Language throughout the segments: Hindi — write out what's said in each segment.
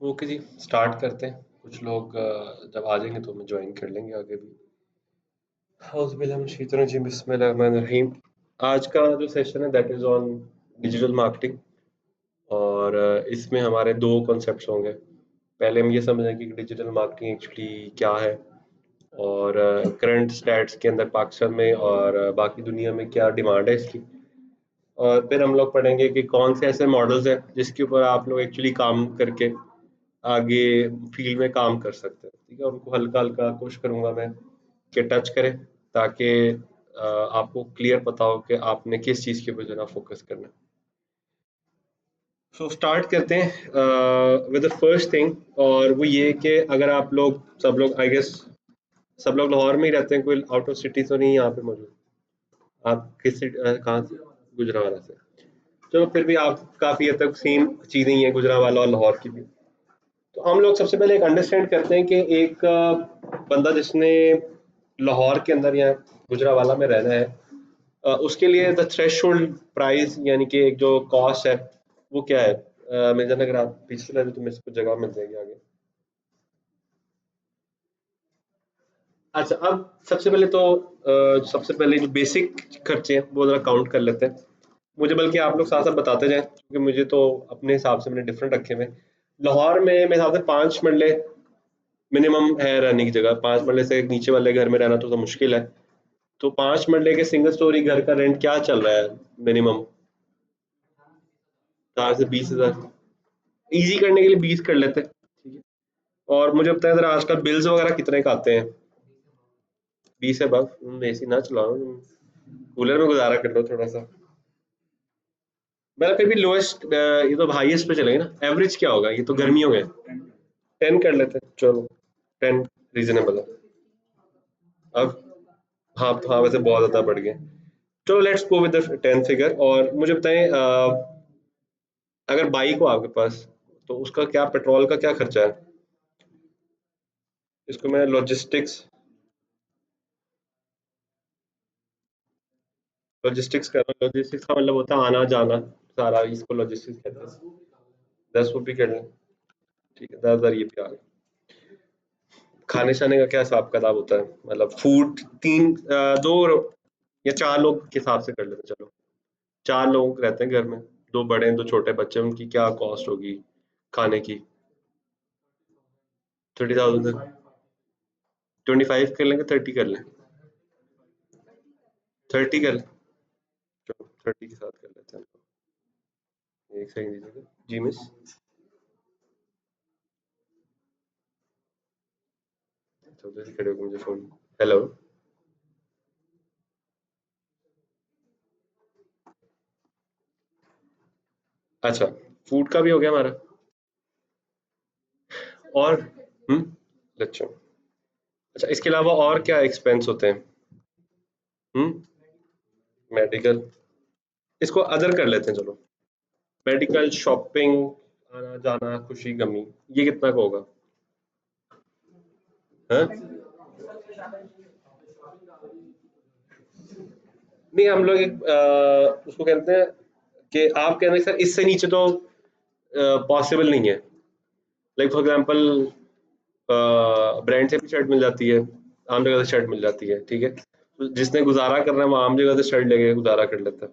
ओके जी, स्टार्ट करते हैं। कुछ लोग जब आ जाएंगे तो मैं ज्वाइन कर लेंगे आगे भी। औज़ुबिल्लाहि बिस्मिल्लाहिर्रहमानिर्रहीम। आज का जो सेशन है that is on digital marketing. और इसमें हमारे दो कॉन्सेप्ट्स होंगे। पहले हम ये समझें कि डिजिटल मार्केटिंग एक्चुअली क्या है, और करंट स्टैट्स के अंदर पाकिस्तान में और बाकी दुनिया में क्या डिमांड है इसकी। और फिर हम लोग पढ़ेंगे कि कौन से ऐसे मॉडल्स हैं जिसके ऊपर आप लोग एक्चुअली काम करके आगे फील्ड में काम कर सकते हैं। ठीक है, उनको हल्का हल्का कोशिश करूंगा मैं कि टच करें, ताकि आपको क्लियर पता हो कि आपने किस चीज़ के ऊपर जो है फोकस करना है। सो स्टार्ट करते हैं विद द फर्स्ट थिंग, और वो ये कि अगर आप लोग सब लोग आई गेस सब लोग लाहौर में ही रहते हैं, कोई आउट ऑफ सिटी तो नहीं यहाँ पे मौजूद? आप किस कहाँ से? गुजरावाला से। चलो फिर भी आप काफ़ी हद तक सेम चीज़ें ही हैं गुजरावाला और लाहौर की भी। तो हम लोग सबसे पहले एक अंडरस्टैंड करते हैं कि एक बंदा जिसने लाहौर के अंदर या गुजरावाला में रहना है, उसके लिए द थ्रेशोल्ड प्राइस यानी कि एक जो कॉस्ट है वो क्या है? मैं जान, अगर आप पीछे चले तो मेरे को जगह मिल जाएगी आगे। अच्छा, अब सबसे पहले तो सबसे पहले जो बेसिक खर्चे हैं वो जरा काउंट कर लेते हैं। मुझे बल्कि आप लोग साथ साथ बताते जाएं, क्योंकि मुझे तो अपने हिसाब से मैंने डिफरेंट रखे हुए हैं। लाहौर में मेरे हिसाब से 5 मरले मिनिमम है रहने की जगह। 5 मरले से नीचे वाले घर में रहना तो मुश्किल है। तो 5 मरले के सिंगल स्टोरी घर का रेंट क्या चल रहा है मिनिमम? 4 से 20 हज़ार। इजी करने के लिए 20 कर लेते हैं, ठीक है। और मुझे बताया जरा आजकल बिल्स वगैरह कितने का आते हैं? 20 है बस। एसी ना चलाओ, कूलर में गुजारा कर लो थोड़ा सा। मतलब फिर भी लोएस्ट, ये तो हाईएस्ट पे चलेंगे ना। एवरेज क्या होगा? ये तो गर्मियों में 10 कर लेते हैं, चलो 10 रीजनेबल है। अब हाँ हाँ, वैसे बहुत ज्यादा बढ़ गए। चलो let's go with the 10 figure. और मुझे बताएं, अगर बाइक हो आपके पास तो उसका क्या, पेट्रोल का क्या खर्चा है? इसको मैं लॉजिस्टिक्स लॉजिस्टिक्स कर रहा हूँ। लॉजिस्टिक्स का मतलब होता है आना जाना सारा, इसको लॉजिस्टिक्स कहते हैं। 10 रुपये कर लें, ठीक है, 10 हज़ार ये भी आ गए। खाने शाने का क्या हिसाब किताब होता है? मतलब फूड दो या 4 लोग के हिसाब से कर लेते हैं, चलो। 4 लोग रहते हैं घर में, 2 बड़े हैं 2 छोटे बच्चे हैं, उनकी क्या कॉस्ट होगी खाने की? 30,000। 25 कर लेंगे, 30 कर लें? 30 कर लें, चलो 30 के साथ कर लेते हैं। एक सेकंड दीजिएगा जी मिस। जल्दी से खड़े होकर मुझे फोन। हेलो। अच्छा, फूड का भी हो गया हमारा। और अच्छा। अच्छा, इसके अलावा और क्या एक्सपेंस होते हैं? मेडिकल, इसको अदर कर लेते हैं चलो। मेडिकल, शॉपिंग, आना जाना, खुशी गमी, ये कितना का होगा? हाँ? नहीं, हम लोग एक उसको कहते हैं कि आप कहते हैं सर इससे नीचे तो पॉसिबल नहीं है। लाइक फॉर एग्जांपल, ब्रांड से भी शर्ट मिल जाती है, आम जगह से शर्ट मिल जाती है, ठीक है। तो जिसने गुजारा करना है वो आम जगह से शर्ट लेके गुजारा कर लेता है।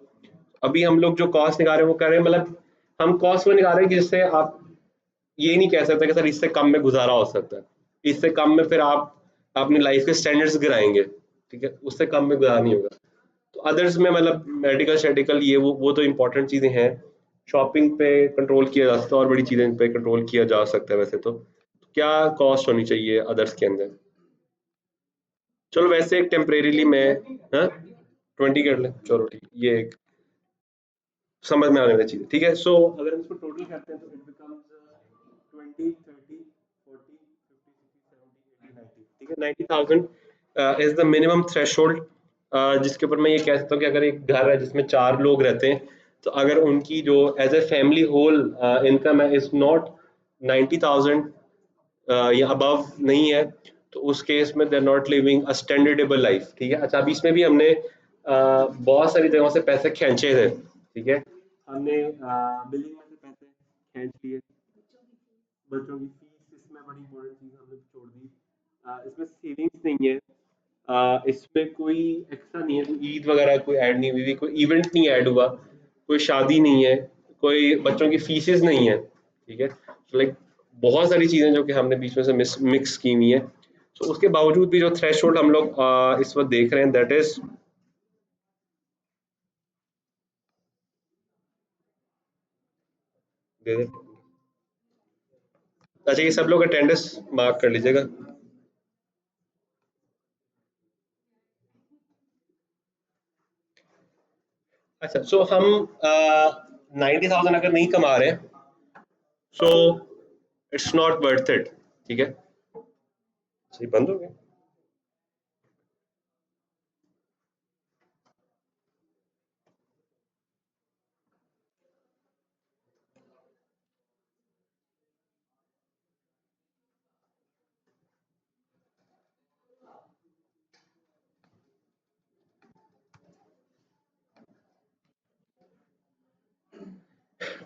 अभी हम लोग जो कॉस्ट निकाल रहे हैं वो कह रहे हैं, मतलब हम कॉस्ट में निकाल रहे हैं कि जिससे आप ये नहीं कह सकते कि सर इससे कम में गुजारा हो सकता है। इससे कम में फिर आप अपनी लाइफ के स्टैंडर्ड्स गिराएंगे, ठीक है, उससे कम में गुजारा नहीं होगा। तो अदर्स में मतलब मेडिकल शेडिकल, ये वो तो इंपॉर्टेंट चीजें हैं। शॉपिंग पे कंट्रोल किया जा सकता है और बड़ी चीजें पे कंट्रोल किया जा सकता है वैसे तो। क्या कॉस्ट होनी चाहिए अदर्स के अंदर? चलो वैसे एक टेम्परेरीली मैं, हाँ, 20 कर लें, चलो ठीक, ये एक समझ में आने वाली चीज है, ठीक है। सो अगर हम इसको टोटल करते हैं तो इट बिकम्स 20, 30, 40, 50, 60, 70, 80, 90, ठीक है। 90,000 इज द मिनिमम थ्रेशोल्ड, जिसके ऊपर मैं ये कह सकता हूँ कि अगर एक घर है जिसमें 4 लोग रहते हैं, तो अगर उनकी जो as a family whole income है इज नॉट 90,000 या अबव नहीं है, तो उस केस में they are not living a standardable life, ठीक है। अच्छा, अभी इसमें भी हमने बहुत सारी जगहों से पैसे खींचे थे, ठीक है। हमने बिलिंग में से पैसे खींच लिए, बच्चों की फीस इसमें बड़ी इंपॉर्टेंट चीज हमने छोड़ दी। इसमें सेविंग्स नहीं है, इसमें कोई एक्स्ट्रा नहीं है, कोई ईद वगैरह कोई ऐड नहीं हुई, कोई इवेंट नहीं ऐड हुआ, कोई शादी नहीं है, कोई बच्चों की फीसेस नहीं है, ठीक है। तो लाइक बहुत सारी चीजें जो कि हमने बीच में से मिक्स की हुई है। तो उसके बावजूद भी जो थ्रेशोल्ड हम लोग इस वक्त देख रहे हैं दैट इज, अच्छा ये सब लोग अटेंडेंस मार्क कर लीजिएगा। अच्छा सो हम 90,000 अगर नहीं कमा रहे, so it's not worth it, ठीक है। सही बंद हो गया।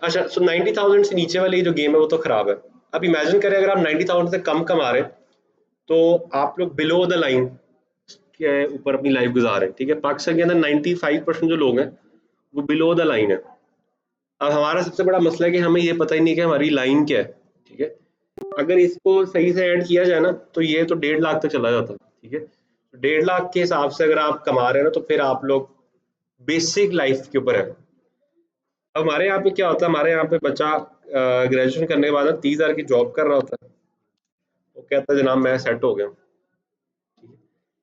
अच्छा सो 90,000 से नीचे वाली जो गेम है वो तो खराब है। अब इमेजिन करें अगर आप 90,000 से कम कमा रहे हैं, तो आप लोग बिलो द लाइन के ऊपर अपनी लाइफ गुजार रहे हैं, ठीक है। पाकिस्तान के अंदर 95% जो लोग हैं वो बिलो द लाइन है। अब हमारा सबसे बड़ा मसला है कि हमें ये पता ही नहीं कि हमारी लाइन क्या है, ठीक है। अगर इसको सही से ऐड किया जाए ना तो ये तो 1.5 लाख तक चला जाता है, ठीक है। 1.5 लाख के हिसाब से अगर आप कमा रहे हो ना तो फिर आप लोग बेसिक लाइफ के ऊपर है। अब हमारे यहाँ पे क्या होता है, हमारे यहाँ पे बच्चा ग्रेजुएशन करने के बाद 30,000 की जॉब कर रहा होता है, वो कहता है जनाब मैं सेट हो गया, ठीक है।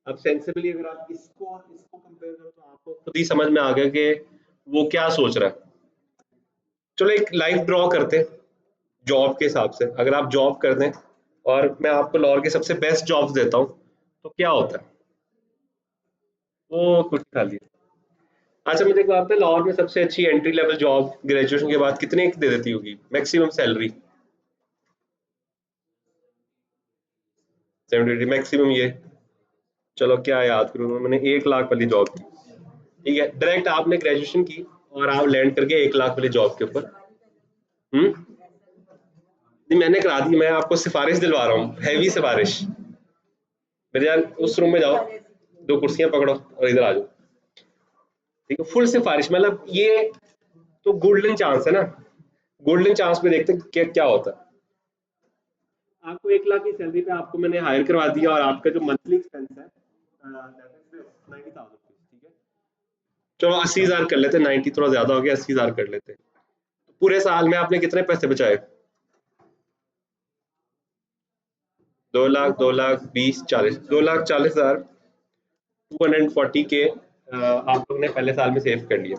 अब सेंसिबली अगर आप इसको और इसको कंपेयर करो तो आपको खुद ही समझ में आ गया कि वो क्या सोच रहा है। चलो एक लाइफ ड्रॉ करते हैं जॉब के हिसाब से। अगर आप जॉब कर दें और मैं आपको लाहौर के सबसे बेस्ट जॉब्स देता हूँ तो क्या होता है, वो कुछ खा लिया। अच्छा मुझे एक बात है, लाहौर में सबसे अच्छी एंट्री लेवल जॉब ग्रेजुएशन के बाद कितने की दे देती होगी मैक्सिमम सैलरी? 70 मैक्सिमम ये, चलो क्या याद करूँ मैंने, 1 लाख वाली जॉब की, ठीक है। डायरेक्ट आपने ग्रेजुएशन की और आप लैंड करके 1 लाख वाली जॉब के ऊपर। नहीं मैंने करा दी, मैं आपको सिफारिश दिलवा रहा हूँ, हैवी सिफारिश। मेरे यार उस रूम में जाओ, 2 कुर्सियां पकड़ो और इधर आ जाओ, ठीक है। फुल सिफारिश, मतलब ये तो गोल्डन चांस है ना। गोल्डन चांस में देखते हैं क्या क्या होता है। आपको 1 लाख की सैलरी पे आपको मैंने हायर करवा दिया और आपका जो मंथली एक्सपेंस है that is 90,000, ठीक है। चलो 80,000 कर लेते, 90 थोड़ा ज्यादा हो गया, 80,000 कर लेते। पूरे साल में आपने कितने पैसे बचाए? 2 लाख, 2 लाख 20 40, 2,40,000, 240 के आप लोग ने पहले साल में सेव कर लिया।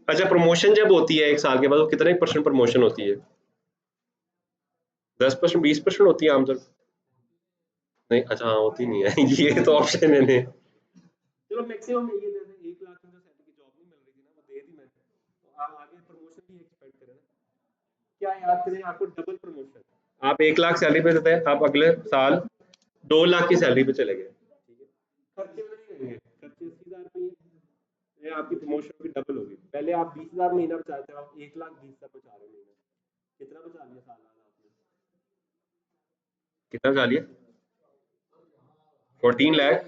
अच्छा प्रमोशन जब होती है 1 साल के बाद, वो कितने परसेंट प्रमोशन होती है? 10%, 20% होती है आमतौर? नहीं अच्छा हाँ होती नहीं है ये तो ऑप्शन है नहीं। चलो मैक्सिमम ये दे दें, 1 लाख में जो सैलरी की जॉब नहीं मिल रही थी ना वो दे दी मैंने, तो आप आगे प्रमोशन भी एक्सपेक्ट करें ना। क्या याद करें आपको डबल प्रमोशन, आप 1 लाख सैलरी पे थे, आप अगले साल 2 लाख की सैलरी पे चले गए, ठीक है। खर्चे में नहीं रहेंगे, खर्चे 80,000 पे ही है। ये आपकी प्रमोशन भी डबल होगी। पहले आप 20,000 महीना बचाते हो, आप 1,20,000 बचा रहे हो महीना। कितना बचा लिया साल आपने? कितना बचा लिया? 14 लाख।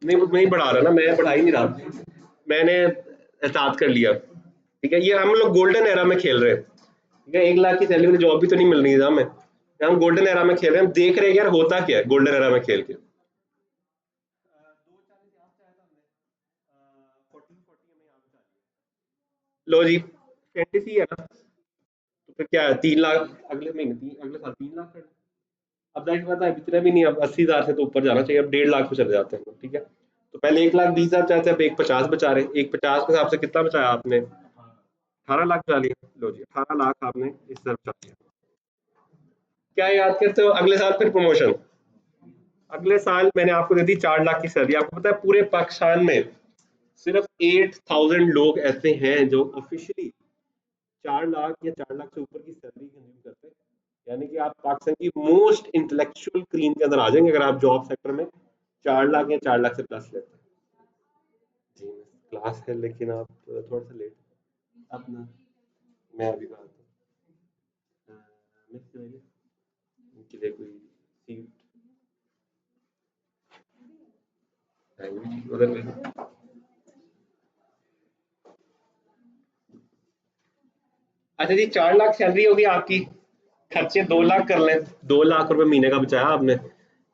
नहीं वो नहीं बढ़ा रहा ना, मैं बढ़ा ही नहीं रहा, मैंने एहसास कर लिया, ठीक है। ये हम लोग गोल्डन एरा में खेल रहे हैं, ठीक है। 1 लाख की सैलरी में जॉब भी तो नहीं मिल रही है हमें, हम गोल्डन एरा में खेल रहे हैं, हम देख रहे हैं यार होता क्या है गोल्डन एरा में खेल के। 240 यहाँ से आया था हमने, 1440 हमें यहाँ बचा लिया। लो जी फैंटेसी है ना, तो फिर क्या है, 3 लाख अगले महीने, अगले साल 3 लाख कर। अब जाहिर बात है अब इतना भी नहीं, अब 80,000 से तो ऊपर जाना चाहिए, अब 1.5 लाख पे चले जाते हैं, ठीक है। तो पहले 1,20,000 चाहते हैं, अब 1,50 बचा रहे, 1,50 के हिसाब से कितना बचाया आपने? 18 लाख बचा लिया। लो जी 18 लाख आपने इस तरफ बचा लिया। क्या याद करते हो, अगले साल फिर प्रमोशन। अगले साल मैंने आपको दे दी 4 लाख की सैलरी। आपको पता है पूरे पाकिस्तान में सिर्फ 8,000 लोग ऐसे हैं जो ऑफिशियली 4 लाख या 4 लाख से ऊपर की सैलरी कंज्यूम करते हैं। यानी कि आप पाकिस्तान की मोस्ट इंटेलेक्चुअल क्रीम के अंदर आ जाएंगे अगर आप जॉब सेक्टर में 4 लाख या 4 लाख से प्लस लेते हैं। जी क्लास है लेकिन आप थोड़ा सा लेट अपना, मैं अभी बात इनके लिए कोई सीट उधर भी। अच्छा जी, 4 लाख सैलरी होगी आपकी, खर्चे 2 लाख कर लें, 2 लाख रुपए महीने का बचाया आपने,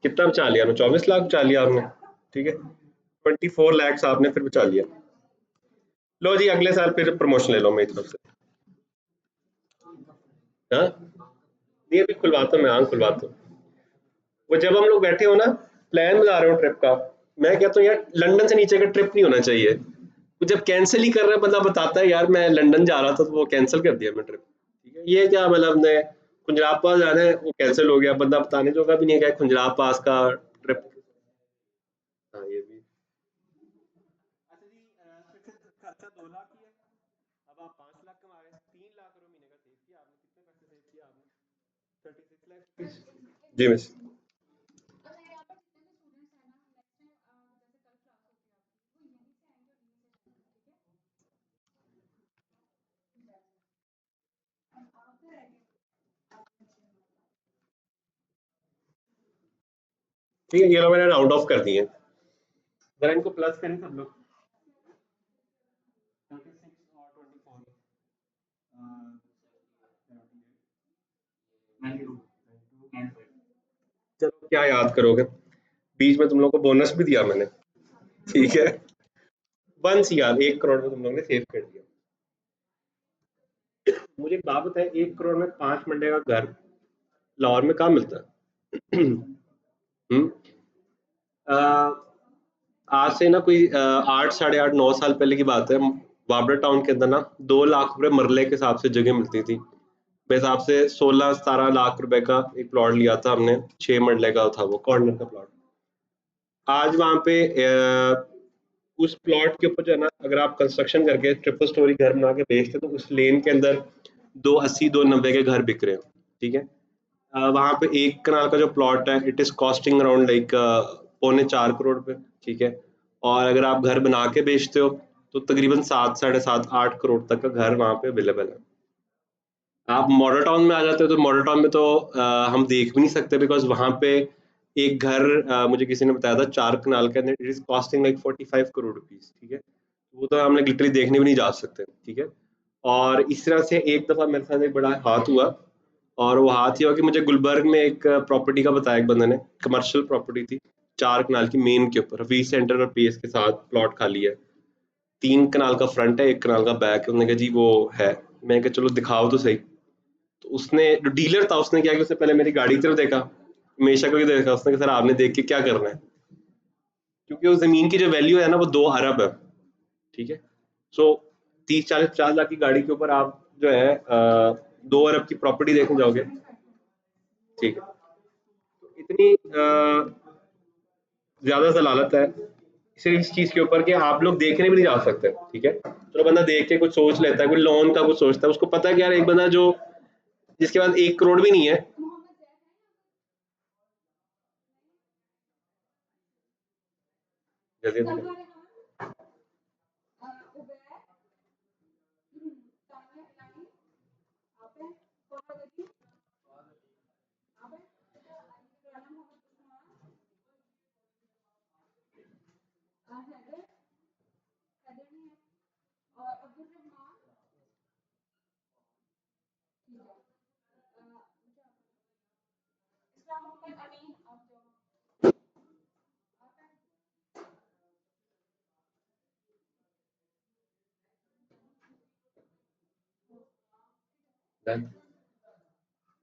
कितना बचा लिया आपने? 24 लाख बचा लिया आपने, ठीक है। 24 lakhs आपने फिर बचा लिया। लो जी, अगले साल फिर प्रमोशन ले लो मेरी तरफ से। हाँ, नहीं अभी खुलवाता हूँ मैं, आंख खुलवाता हूँ। वो जब हम लोग बैठे हो ना, प्लान बना रहे हो ट्रिप का, मैं कहता हूँ यार लंदन से नीचे का ट्रिप नहीं होना चाहिए। वो जब कैंसिल ही कर रहा है बंदा, बताता है यार मैं लंदन जा रहा था तो वो कैंसिल कर दिया मैं ट्रिप, ठीक है। ये क्या मतलब, हमने खुंजराब पास जाना है वो कैंसिल हो गया, बंदा बताने जोगा भी नहीं है क्या खुंजराब पास का ट्रिप। हाँ ये भी। अच्छा जी, फिर से खर्चा 2 लाख ही है, अब आप 5 लाख कमा रहे हैं, 3 लाख रुपए महीने का सेव किया आपने, कितने पैसे सेव किया आपने? 36 लाख जी मिस। ठीक है, ये लो मैंने राउंड ऑफ कर दिए, जरा इनको प्लस करें सब लोग। 36 और 24, 92। चलो क्या याद करोगे, बीच में तुम लोगों को बोनस भी दिया मैंने, ठीक है। 1 CR, 1 करोड़ में तुम लोगों ने सेव कर दिया। मुझे एक बात बताए, 1 करोड़ में 5 मंडे का घर लाहौर में कहाँ मिलता है? हम्म? अ, आज से ना कोई 8 साढ़े 8 9 साल पहले की बात है, बाबरा टाउन के अंदर ना 2 लाख रुपए मरले के हिसाब से जगह मिलती थी। मेरे हिसाब से 16 17 लाख रुपए का एक प्लॉट लिया था हमने, 6 मरले का था वो कॉर्नर का प्लॉट। आज वहां पे उस प्लॉट के ऊपर जो है ना, अगर आप कंस्ट्रक्शन करके ट्रिपल स्टोरी घर बना के बेचते तो उस लेन के अंदर 280 290 के घर बिक रहे हैं, ठीक है। वहां पे 1 कनाल का जो प्लॉट है, it is costing around like 3.25 crore रुपए, ठीक है। और अगर आप घर बना के बेचते हो तो तकरीबन 7 साढ़े 7 8 करोड़ तक का घर वहां पे अवेलेबल है। आप मॉडल टाउन में आ जाते हो तो मॉडल टाउन में तो हम देख भी नहीं सकते, बिकॉज वहां पे एक घर मुझे किसी ने बताया था 4 कनाल का, it is costing like 45 crore rupees, ठीक है। वो तो हमने लिटरली देखने भी नहीं जा सकते, ठीक है। और इस तरह से एक दफा मेरे साथ एक बड़ा हाथ हुआ, और वो हाथ ये हुआ कि मुझे गुलबर्ग में एक प्रॉपर्टी का बताया एक बंदे ने, कमर्शियल प्रॉपर्टी थी, 4 कनाल की मेन के ऊपर, हफीज सेंटर और पीएस के साथ प्लॉट खाली है, 3 कनाल का फ्रंट है, 1 कनाल का बैक है। उन्होंने कहा जी वो है, मैं कहा चलो दिखाओ तो सही। तो उसने, जो डीलर था, उसने क्या किया, उसने पहले मेरी गाड़ी की तरफ देखा, हमेशा को देखा, उसने कहा सर आपने देख के क्या करना है, क्योंकि उस जमीन की जो वैल्यू है ना वो 2 अरब है, ठीक है। सो 30 40 50 लाख की गाड़ी के ऊपर आप जो है 2 अरब की प्रॉपर्टी देखने जाओगे, ठीक है। तो इतनी ज्यादा जलालत है सिर्फ इस चीज के ऊपर कि आप लोग देखने भी नहीं जा सकते, ठीक है। तो बंदा देख के कुछ सोच लेता है, कोई लोन का कुछ सोचता है, उसको पता है कि यार एक बंदा जो जिसके पास 1 करोड़ भी नहीं है, जैसे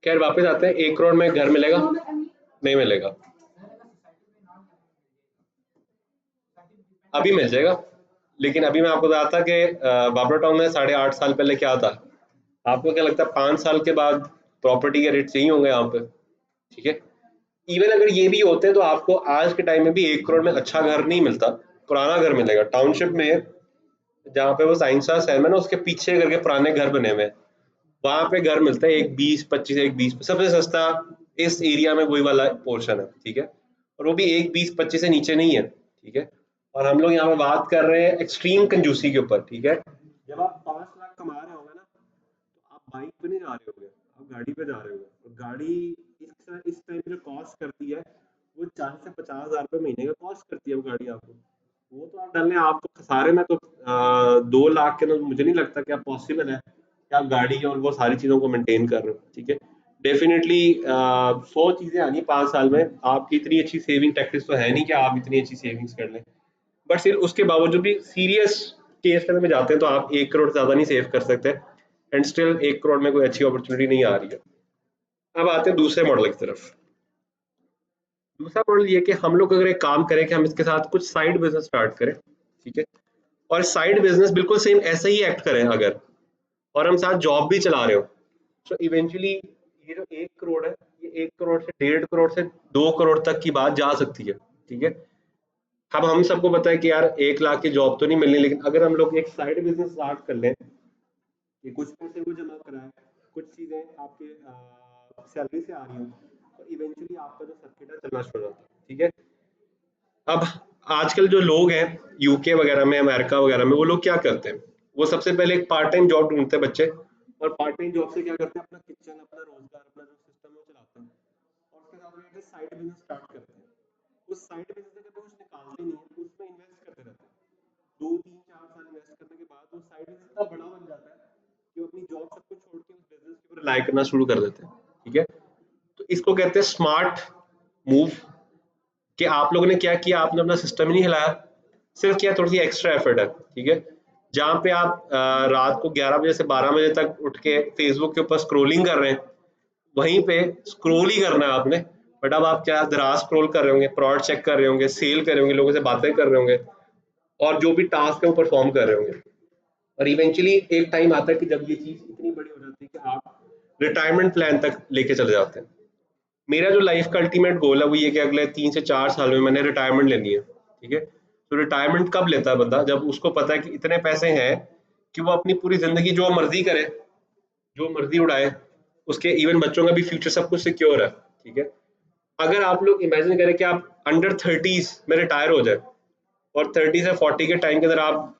खैर वापस आते हैं, 1 करोड़ में घर मिलेगा? नहीं मिलेगा, अभी मिल जाएगा। लेकिन अभी मैं आपको बताता कि बाबरा टाउन में 8.5 साल पहले क्या था। आपको क्या लगता है 5 साल के बाद प्रॉपर्टी के रेट यही होंगे यहाँ पे, ठीक है। इवन अगर ये भी होते हैं तो आपको आज के टाइम में भी 1 करोड़ में अच्छा घर नहीं मिलता, पुराना घर मिलेगा टाउनशिप में, जहाँ पे वो साइंस सैम है ना, उसके पीछे करके पुराने घर बने हुए हैं, वहां पे घर मिलता है एक 20 25, एक 20 सबसे सस्ता इस एरिया में वही वाला पोर्शन है, ठीक है। और वो भी एक 20 25 से नीचे नहीं है, ठीक है। और हम लोग यहाँ पे बात कर रहे हैं एक्सट्रीम कंजूसी के ऊपर, ठीक है। जब आप 5 लाख कमा रहे होंगे ना, तो आप बाइक पे नहीं जा रहे होंगे, आप गाड़ी पे जा रहे होंगे, और गाड़ी इस टाइम जो कॉस्ट करती है वो 40 से 50 हज़ार रुपये महीने का कॉस्ट करती है वो गाड़ी आपको। वो तो आप डालने आपको खसारे में तो 2 लाख के अंदर मुझे नहीं लगता कि आप पॉसिबल है कि आप गाड़ी और वो सारी चीज़ों को मेंटेन कर रहे हो। ठीक है, डेफिनेटली 100 चीज़ें आनी 5 साल में। आपकी इतनी अच्छी सेविंग टैक्टिस तो है नहीं कि आप इतनी अच्छी सेविंग्स कर लें, बट फिर उसके बावजूद भी सीरियस केस के अंदर में जाते हैं तो आप 1 करोड़ से ज़्यादा नहीं सेव कर सकते, एंड स्टिल 1 करोड़ में कोई अच्छी अपॉर्चुनिटी नहीं आ रही है। अब आते हैं दूसरे मॉडल की तरफ। दूसरा मॉडल ये कि हम लोग अगर एक काम करें कि हम इसके साथ कुछ साइड बिजनेस स्टार्ट करें। ठीक है, और साइड बिजनेस बिल्कुल सेम ऐसा ही एक्ट करें अगर, और हम साथ जॉब भी चला रहे हो, तो इवेंचुअली ये जो 1 करोड़ है, ये 1 करोड़ से 1.5 करोड़ से 2 करोड़ तक की बात जा सकती है। ठीक है, अब हम सबको पता है कि यार 1 लाख की जॉब तो नहीं मिलनी, लेकिन अगर हम लोग एक साइड बिजनेस स्टार्ट कर लें कि कुछ पैसे वो जमा कराएं, कुछ चीजें आपके सैलरी से आ रही हो, तो इवेंचुअली आपका जो सर्किट है चलना शुरू होता है। ठीक है, अब आजकल जो लोग हैं यूके वगैरह में, अमेरिका वगैरह में, वो लोग क्या करते हैं, वो सबसे पहले एक पार्ट टाइम जॉब ढूंढते हैं बच्चे, और पार्ट टाइम जॉब से क्या करते हैं, अपना किचन, अपना रोजगार, अपना जो सिस्टम है वो चलाते हैं, और उसके साथ में साइड बिजनेस स्टार्ट करते हैं। उस साइड बिजनेस से कभी कुछ निकालते नहीं है, उसमें इन्वेस्ट करते रहते हैं। 2 3 4 साल इन्वेस्ट करने के बाद वो साइड बिजनेस इतना बड़ा बन जाता है कि वो अपनी जॉब सब कुछ छोड़ के उस बिजनेस के ऊपर रिलाई करना शुरू कर देते हैं। ठीक है, तो इसको कहते हैं स्मार्ट मूव, कि आप लोगों ने क्या किया, आपने अपना सिस्टम ही नहीं हिलाया, सिर्फ क्या थोड़ी सी एक्स्ट्रा एफर्ट है। ठीक है, जहाँ पे आप रात को 11 बजे से 12 बजे तक उठ के फेसबुक के ऊपर स्क्रोलिंग कर रहे हैं, वहीं पे स्क्रोल ही करना है आपने, बट अब आप क्या दराज स्क्रोल कर रहे होंगे, प्रोडक्ट चेक कर रहे होंगे, सेल कर रहे होंगे, लोगों से बातें कर रहे होंगे, और जो भी टास्क है वो परफॉर्म कर रहे होंगे। और इवेंचुअली एक टाइम आता है कि जब ये चीज इतनी बड़ी हो जाती है कि आप रिटायरमेंट प्लान तक लेके चले जाते हैं। मेरा जो लाइफ का अल्टीमेट गोल है वो ये कि अगले 3 से 4 साल में मैंने रिटायरमेंट लेनी है। ठीक है, तो रिटायरमेंट कब लेता है बंदा, जब उसको पता है कि इतने पैसे हैं कि वो अपनी पूरी जिंदगी जो मर्जी करे, जो मर्जी उड़ाए, उसके इवन बच्चों का भी फ्यूचर सब कुछ सिक्योर है। ठीक है, अगर आप लोग इमेजिन करें कि आप अंडर 30s में रिटायर हो जाए, और 30 से 40 के टाइम के अंदर आप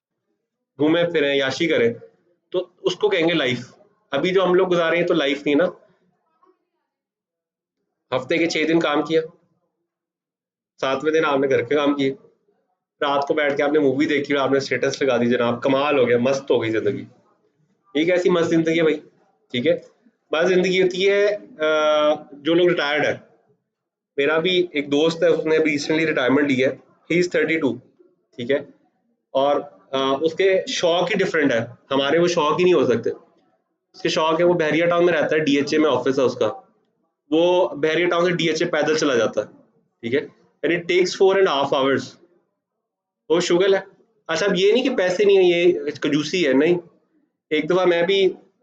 घूमे फिरें, याशी करें, तो उसको कहेंगे लाइफ। अभी जो हम लोग गुजारे हैं तो लाइफ नहीं ना। हफ्ते के 6 दिन काम किया, 7वें दिन आपने घर के काम किए, रात को बैठ के आपने मूवी देखी और आपने स्टेटस लगा दी, जनाब कमाल हो गया, मस्त हो गई जिंदगी। ये कैसी मस्त जिंदगी है भाई। ठीक है, बस जिंदगी होती है जो लोग रिटायर्ड है। मेरा भी एक दोस्त है, उसने अभी रिसेंटली रिटायरमेंट ली है, ही इज 32। ठीक है, और उसके शौक ही डिफरेंट है, हमारे वो शौक ही नहीं हो सकते। उसके शौक है, वो बहरिया टाउन में रहता है, डीएचए में ऑफिस है उसका, वो बहरिया टाउन से डीएचए पैदल चला जाता है। ठीक है, एंड इट टेक्स 4.5 आवर्स। वो शुगल है। अच्छा, अब ये नहीं कि पैसे नहीं है, ये कंजूसी है, नहीं। एक दफा मैं भी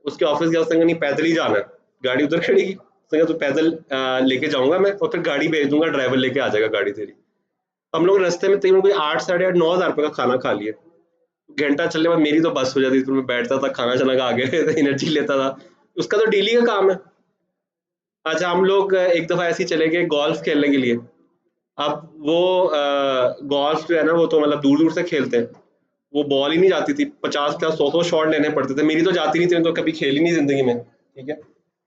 उसके ऑफिस गया, उसने कहा नहीं पैदल ही जाना है, गाड़ी उधर खड़ी की, उसने कहा तो पैदल लेके जाऊंगा मैं, और फिर गाड़ी भेज दूंगा, ड्राइवर लेके आ जाएगा गाड़ी तेरी। हम लोग रास्ते में तकरीबन कोई 8 साढ़े 8 9 हज़ार रुपये का खाना खा लिए। घंटा चलने के बाद मेरी तो बस हो जाती थी, फिर मैं बैठता था, खाना चना खा के एनर्जी लेता था। उसका तो डेली का काम है। अच्छा, हम लोग एक दफा ऐसे ही चले गए गोल्फ खेलने के लिए। अब वो गोल्फ जो है ना, वो तो मतलब दूर दूर से खेलते हैं, वो बॉल ही नहीं जाती थी, 50 50 100 100 शॉट लेने पड़ते थे, मेरी तो जाती नहीं थी, मैं तो कभी खेली नहीं जिंदगी में। ठीक है,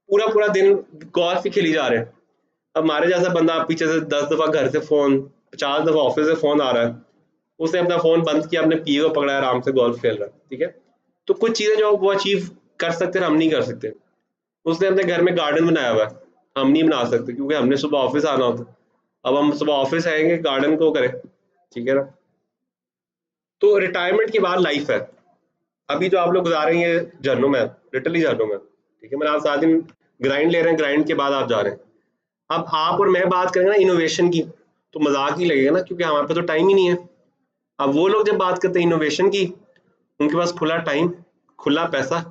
पूरा पूरा दिन गोल्फ ही खेली जा रहे हैं। अब हमारे जैसा बंदा पीछे से 10 दफा घर से फोन, 50 दफा ऑफिस से फोन आ रहा है, उसने अपना फोन बंद किया, अपने पीए को पकड़ा, आराम से गोल्फ खेल रहा है। ठीक है, तो कुछ चीजें जो वो अचीव कर सकते हैं हम नहीं कर सकते। उसने अपने घर में गार्डन बनाया हुआ है, हम नहीं बना सकते क्योंकि हमने सुबह ऑफिस आना होता है। अब हम सुबह ऑफिस आएंगे, गार्डन को करें। ठीक है ना, तो रिटायरमेंट के बाद लाइफ है। अभी जो आप लोग गुजार रहे हैं झरनों में, लिटरली झरनों में। ठीक है, मैंने आप 7 दिन ग्राइंड ले रहे हैं, ग्राइंड के बाद आप जा रहे हैं। अब आप और मैं बात करेंगे ना इनोवेशन की, तो मजाक ही लगेगा ना, क्योंकि हमारे पास तो टाइम ही नहीं है। अब वो लोग जब बात करते हैं इनोवेशन की, उनके पास खुला टाइम, खुला पैसा,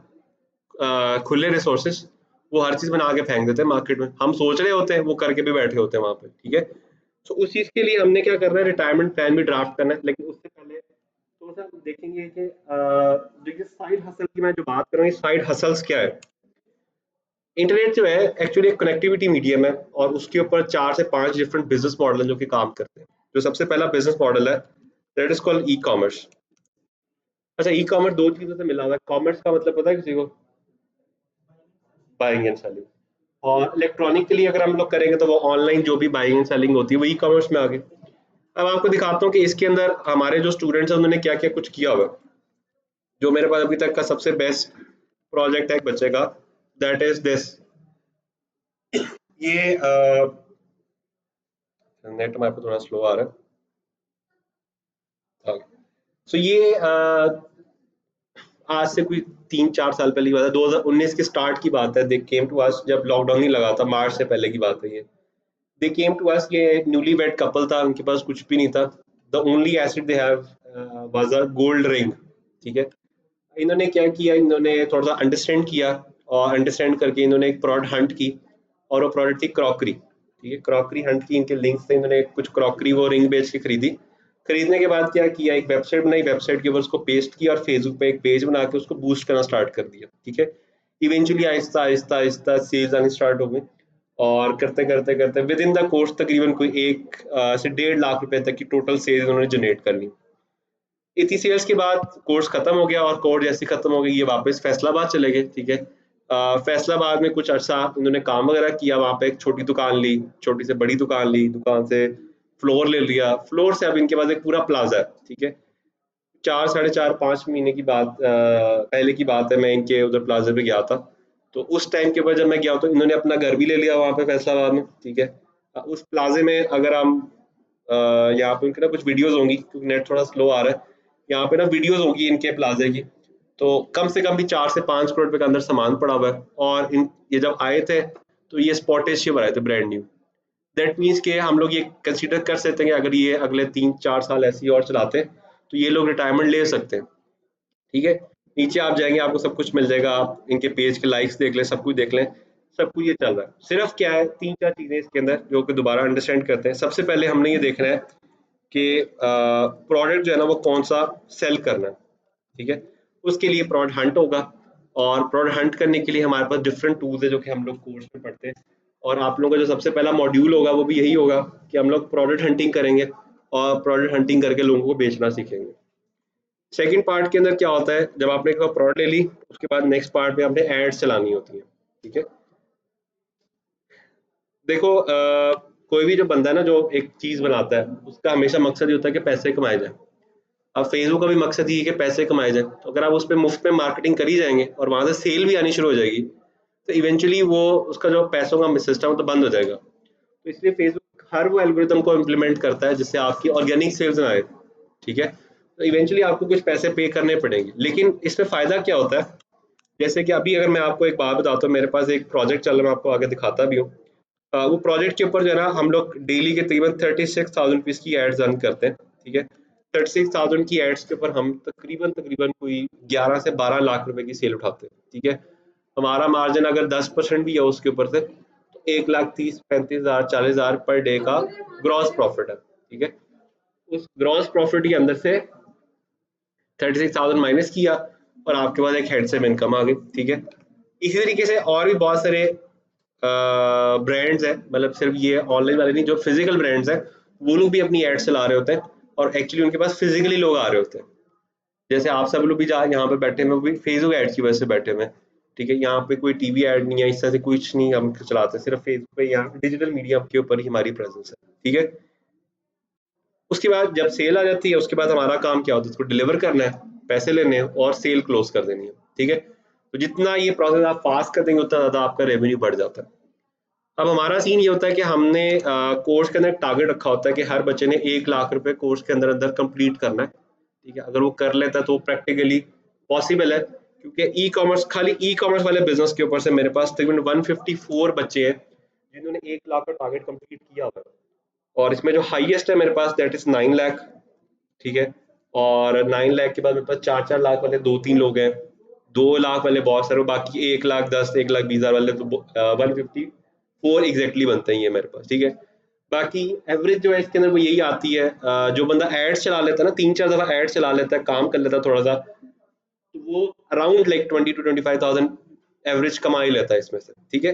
खुले रिसोर्सेज, वो हर चीज बना के फेंक देते हैं मार्केट में। हम सोच रहे होते हैं, वो करके भी बैठे होते हैं वहां पे। ठीक है, तो उस चीज के लिए हमने क्या करना है, रिटायरमेंट प्लान भी ड्राफ्ट करना है, लेकिन उससे पहले थोड़ा सा देखेंगे कि देखिए साइड हसल की मैं जो बात कर रहा हूँ, साइड हसल्स क्या है। इंटरनेट जो है एक्चुअली एक कनेक्टिविटी मीडियम है, और उसके ऊपर 4 से 5 डिफरेंट बिजनेस मॉडल हैं जो कि काम करते हैं। जो सबसे पहला बिजनेस मॉडल है, that is called e commerce. अच्छा, ई कॉमर्स दो चीजों से मिला हुआ है। कॉमर्स का मतलब पता है किसी को? Buying and selling. और इलेक्ट्रॉनिकली अगर हम लोग करेंगे तो वो ऑनलाइन जो भी बाइंग एंड सेलिंग होती है वो ई कॉमर्स में आ गई। अब आपको दिखाता हूँ कि इसके अंदर हमारे जो स्टूडेंट्स हैं उन्होंने क्या क्या कुछ किया हुआ है। जो मेरे पास अभी तक का सबसे बेस्ट प्रोजेक्ट है एक बच्चे का, दैट इज दिस। ये नेट में आपको थोड़ा स्लो आ रहा है। सो ये आज से कोई 3-4 साल पहले की बात है, 2019 के स्टार्ट की बात है। दे केम टू अस जब लॉकडाउन नहीं लगा था, मार्च से पहले की बात है ये। दे केम टू अस, ये न्यूली वेड कपल था, उनके पास कुछ भी नहीं था। The only asset they have was a gold ring. ठीक है, इन्होंने क्या किया, इन्होंने थोड़ा सा अंडरस्टैंड किया, और अंडरस्टैंड करके इन्होंने एक प्रोडक्ट हंट की, और वो प्रोडक्ट थी क्रॉकरी। ठीक है, क्रॉकरी हंट की, इनके लिंक्स थे, इन्होंने कुछ क्रॉकरी वो रिंग बेच के खरीदी। खरीदने के बाद क्या किया, एक वेबसाइट बनाई, वेबसाइट के ऊपर उसको पेस्ट किया, और फेसबुक पे एक पेज बना के उसको बूस्ट करना स्टार्ट कर दिया। ठीक है, इवेंचुअली आहिस्ता आहिस्ता आहिस्ता सेल्स आनी स्टार्ट हो गई, और करते करते करते विद इन द कोर्स तकरीबन कोई 1 से 1.5 लाख रुपए तक की टोटल सेल्स उन्होंने जनरेट कर ली। इतनी सेल्स के बाद कोर्स खत्म हो गया, और कोर्स जैसे खत्म हो गई ये वापस फैसलाबाद चले गए। ठीक है, फैसलाबाद में कुछ अरसा इन्होंने काम वगैरह किया, वहाँ पे एक छोटी दुकान ली, छोटी से बड़ी दुकान ली, दुकान से फ्लोर ले लिया, फ्लोर से अब इनके पास एक पूरा प्लाजा है। ठीक है, 4, 4.5, 5 महीने की बात पहले की बात है, मैं इनके उधर प्लाजा पे गया था। तो उस टाइम के ऊपर जब मैं गया तो इन्होंने अपना घर भी ले लिया वहाँ पे फैसलाबाद में। ठीक है, उस प्लाजे में अगर हम यहाँ पे उनके ना कुछ वीडियोस होंगी, क्योंकि नेट थोड़ा स्लो आ रहा है, यहाँ पे ना वीडियोस होगी इनके प्लाजे की। तो कम से कम भी 4 से 5 करोड़ रुपए का अंदर सामान पड़ा हुआ है, और इन ये जब आए थे तो ये स्पॉटेज शिप आए थे ब्रांड न्यू। दैट मीन्स के हम लोग ये कंसीडर कर सकते हैं कि अगर ये अगले 3-4 साल ऐसे ही और चलाते हैं तो ये लोग रिटायरमेंट ले सकते हैं। ठीक है, नीचे आप जाएंगे आपको सब कुछ मिल जाएगा, आप इनके पेज के लाइक्स देख लें, सब कुछ देख लें, सब कुछ ये चल रहा है। सिर्फ क्या है, 3-4 चीजें इसके अंदर जो कि दोबारा अंडरस्टैंड करते हैं। सबसे पहले हमने ये देखना है कि प्रोडक्ट जो है ना वो कौन सा सेल करना है। ठीक है, उसके लिए प्रोडक्ट हंट होगा, और प्रोडक्ट हंट करने के लिए हमारे पास डिफरेंट टूल्स है जो कि हम लोग कोर्स में पढ़ते हैं। और आप लोगों का जो सबसे पहला मॉड्यूल होगा वो भी यही होगा कि हम लोग प्रोडक्ट हंटिंग करेंगे, और प्रोडक्ट हंटिंग करके लोगों को बेचना सीखेंगे। सेकंड पार्ट के अंदर क्या होता है, जब आपने एक बार प्रोडक्ट ले ली, उसके बाद नेक्स्ट पार्ट में आपने एड्स चलानी होती है। ठीक है, देखो कोई भी जो बंदा है ना जो एक चीज बनाता है, उसका हमेशा मकसद ये होता है कि पैसे कमाए जाए। अब फेसबुक का भी मकसद ये है कि पैसे कमाए जाए, तो अगर आप उस पर मुफ्त में मार्केटिंग करी जाएंगे और वहां से सेल भी आनी शुरू हो जाएगी, तो इवेंचुअली वो उसका जो पैसों का सिस्टम तो बंद हो जाएगा। तो इसलिए फेसबुक हर वो एल्गोरिदम को इम्प्लीमेंट करता है जिससे आपकी ऑर्गेनिक सेल्स ना आए। ठीक है, तो इवेंचुअली आपको कुछ पैसे पे करने पड़ेंगे, लेकिन इसमें फायदा क्या होता है, जैसे कि अभी अगर मैं आपको एक बात बताता हूँ, मेरे पास एक प्रोजेक्ट चल रहा है, मैं आपको आगे दिखाता भी हूँ। वो प्रोजेक्ट के ऊपर जो है ना हम लोग डेली के तकरीबन 36,000 रुपीज की एड्स रन करते हैं। ठीक है, 36,000 की एड्स के ऊपर हम तकरीबन तकरीबन कोई 11 से 12 लाख रुपए की सेल उठाते हैं। ठीक है, हमारा मार्जिन अगर 10% भी है उसके ऊपर से, तो 1,30,000, 35,000, 40,000 पर डे का ग्रॉस प्रॉफिट है। ठीक है, उस ग्रॉस प्रॉफिट के अंदर से 36,000 माइनस किया, और आपके पास एक हेड से इनकम आ गई। ठीक है, इसी तरीके से और भी बहुत सारे ब्रांड्स हैं, मतलब सिर्फ ये ऑनलाइन वाले नहीं, जो फिजिकल ब्रांड्स हैं वो लोग भी अपनी एड्स चला रहे होते हैं, और एक्चुअली उनके पास फिजिकली लोग आ रहे होते हैं। जैसे आप सब लोग भी जहाँ यहाँ पे बैठे हैं वो भी फेसबुक एड्स की वजह से बैठे हुए हैं। ठीक है, यहाँ पे कोई टीवी एड नहीं है, इस तरह से कुछ नहीं हम चलाते, सिर्फ फेसबुक पे यहाँ डिजिटल मीडिया के ऊपर ही हमारी प्रेजेंस है। ठीक है, उसके बाद जब सेल आ जाती है उसके बाद हमारा काम क्या होता है, उसको डिलीवर करना है, पैसे लेने हैं, और सेल क्लोज कर देनी है। ठीक है, तो जितना ये प्रोसेस आप फास्ट कर देंगे उतना ज़्यादा आपका रेवेन्यू बढ़ जाता है। अब हमारा सीन ये होता है कि हमने कोर्स के अंदर टारगेट रखा होता है कि हर बच्चे ने 1 लाख रुपए कोर्स के अंदर अंदर कंप्लीट करना है। ठीक है, अगर वो कर लेता है तो प्रैक्टिकली पॉसिबल है, क्योंकि ई कॉमर्स, खाली ई कॉमर्स वाले बिजनेस के ऊपर से मेरे पास तकरीबन 154 बच्चे हैं जिन्होंने 1 लाख का टारगेट कंप्लीट किया हुआ है। और इसमें जो हाईएस्ट है मेरे पास दैट इज 9 लाख। ठीक है, और 9 लाख के बाद मेरे पास 4-4 लाख वाले 2-3 लोग हैं, 2 लाख वाले बहुत सारे, बाकी 1,10,000, 1,20,000 वाले तो 154 एग्जैक्टली बनते हैं ये मेरे पास। ठीक है, बाकी एवरेज जो है इसके अंदर वो यही आती है। जो बंदा एड्स चला लेता है ना, 3-4 दफा एड्स चला लेता है, काम कर लेता है थोड़ा सा, तो वो अराउंड लाइक 20 to 25,000 एवरेज कमा ही लेता है इसमें से। ठीक है,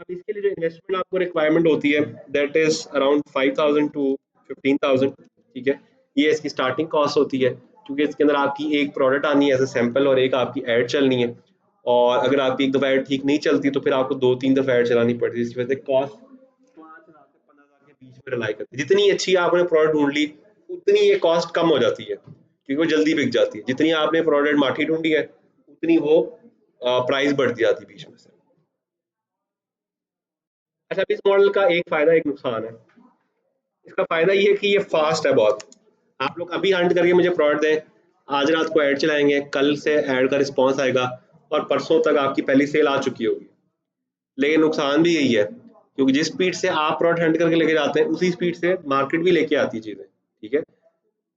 अब इसके लिए जो इन्वेस्टमेंट आपको रिक्वायरमेंट होती है दैट इज अराउंड 5,000 to 15,000। ठीक है, ये इसकी स्टार्टिंग कॉस्ट होती है, क्योंकि इसके अंदर आपकी एक प्रोडक्ट आनी है एज ए सैंपल, और एक आपकी एड चलनी है। और अगर आपकी एक दफ़ा ऐड ठीक नहीं चलती तो फिर आपको 2-3 दफ़ा ऐड चलानी पड़ती है, जिसकी वजह से कॉस्ट 5,000 से 15,000 के बीच में रिलाई करती है। जितनी अच्छी आपने प्रोडक्ट ढूँढ ली, उतनी ये कॉस्ट कम हो जाती है, क्योंकि वो जल्दी बिक जाती है। जितनी आपने प्रोडक्ट माठी ढूँढी है, उतनी वो प्राइस बढ़ती जाती है बीच में से। अच्छा, अब इस मॉडल का एक फ़ायदा, एक नुकसान है। इसका फ़ायदा ये है कि ये फ़ास्ट है बहुत। आप लोग अभी हंट करके मुझे प्रोडक्ट दें, आज रात को ऐड चलाएँगे, कल से ऐड का रिस्पॉन्स आएगा और परसों तक आपकी पहली सेल आ चुकी होगी। लेकिन नुकसान भी यही है, क्योंकि जिस स्पीड से आप प्रोडक्ट हंट करके लेके जाते हैं, उसी स्पीड से मार्केट भी लेके आती है चीज़ें, ठीक है?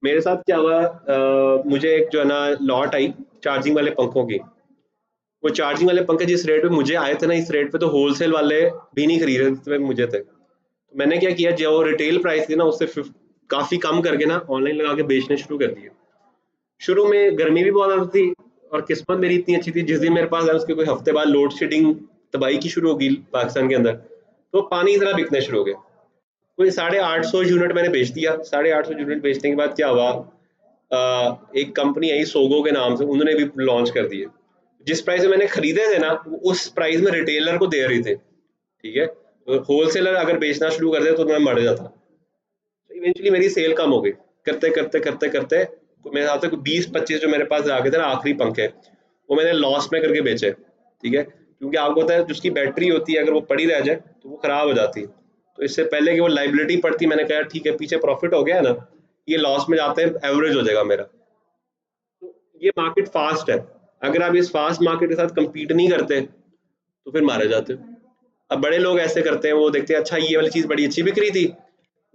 मेरे साथ क्या हुआ, मुझे एक जो है ना लॉट आई चार्जिंग वाले पंखों की। वो चार्जिंग वाले पंखे जिस रेट पे मुझे आए थे ना, इस रेट पे तो होलसेल वाले भी नहीं खरीद रहे जितने मुझे थे। तो मैंने क्या किया, जो रिटेल प्राइस थी ना उससे काफ़ी कम करके ना ऑनलाइन लगा के बेचने शुरू कर दिए। शुरू में गर्मी भी बहुत ज़्यादा थी और किस्मत मेरी इतनी अच्छी थी, जिस दिन मेरे पास आया उसके कोई हफ्ते बाद लोड शेडिंग तबाही की शुरू होगी पाकिस्तान के अंदर, तो पानी की तरह बिकने शुरू हो गया। कोई 850 यूनिट मैंने बेच दिया। 850 यूनिट बेचने के बाद क्या हुआ, एक कंपनी आई सोगो के नाम से, उन्होंने भी लॉन्च कर दिए। जिस प्राइस में मैंने खरीदे थे ना, वो उस प्राइस में रिटेलर को दे रहे थे, ठीक है? होलसेलर अगर बेचना शुरू कर दे तो मैं मर जाता। तो इवेंचुअली मेरी सेल कम हो गई, करते करते करते करते तो मेरे हाथ तक 20-25 जो मेरे पास आगे थे ना आखिरी पंखे, वो मैंने लॉस में करके बेचे, ठीक है? क्योंकि आपको पता है जिसकी बैटरी होती है अगर वो पड़ी रह जाए तो वो खराब हो जाती है। तो इससे पहले कि वो लाइबिलिटी पड़ती, मैंने कहा ठीक है पीछे प्रॉफिट हो गया है ना, ये लॉस में जाते हैं एवरेज हो जाएगा मेरा। तो ये मार्केट फास्ट है, अगर आप इस फास्ट मार्केट के साथ कम्पीट नहीं करते तो फिर मारे जाते हो। अब बड़े लोग ऐसे करते हैं, वो देखते हैं अच्छा ये वाली चीज़ बड़ी अच्छी बिक रही थी,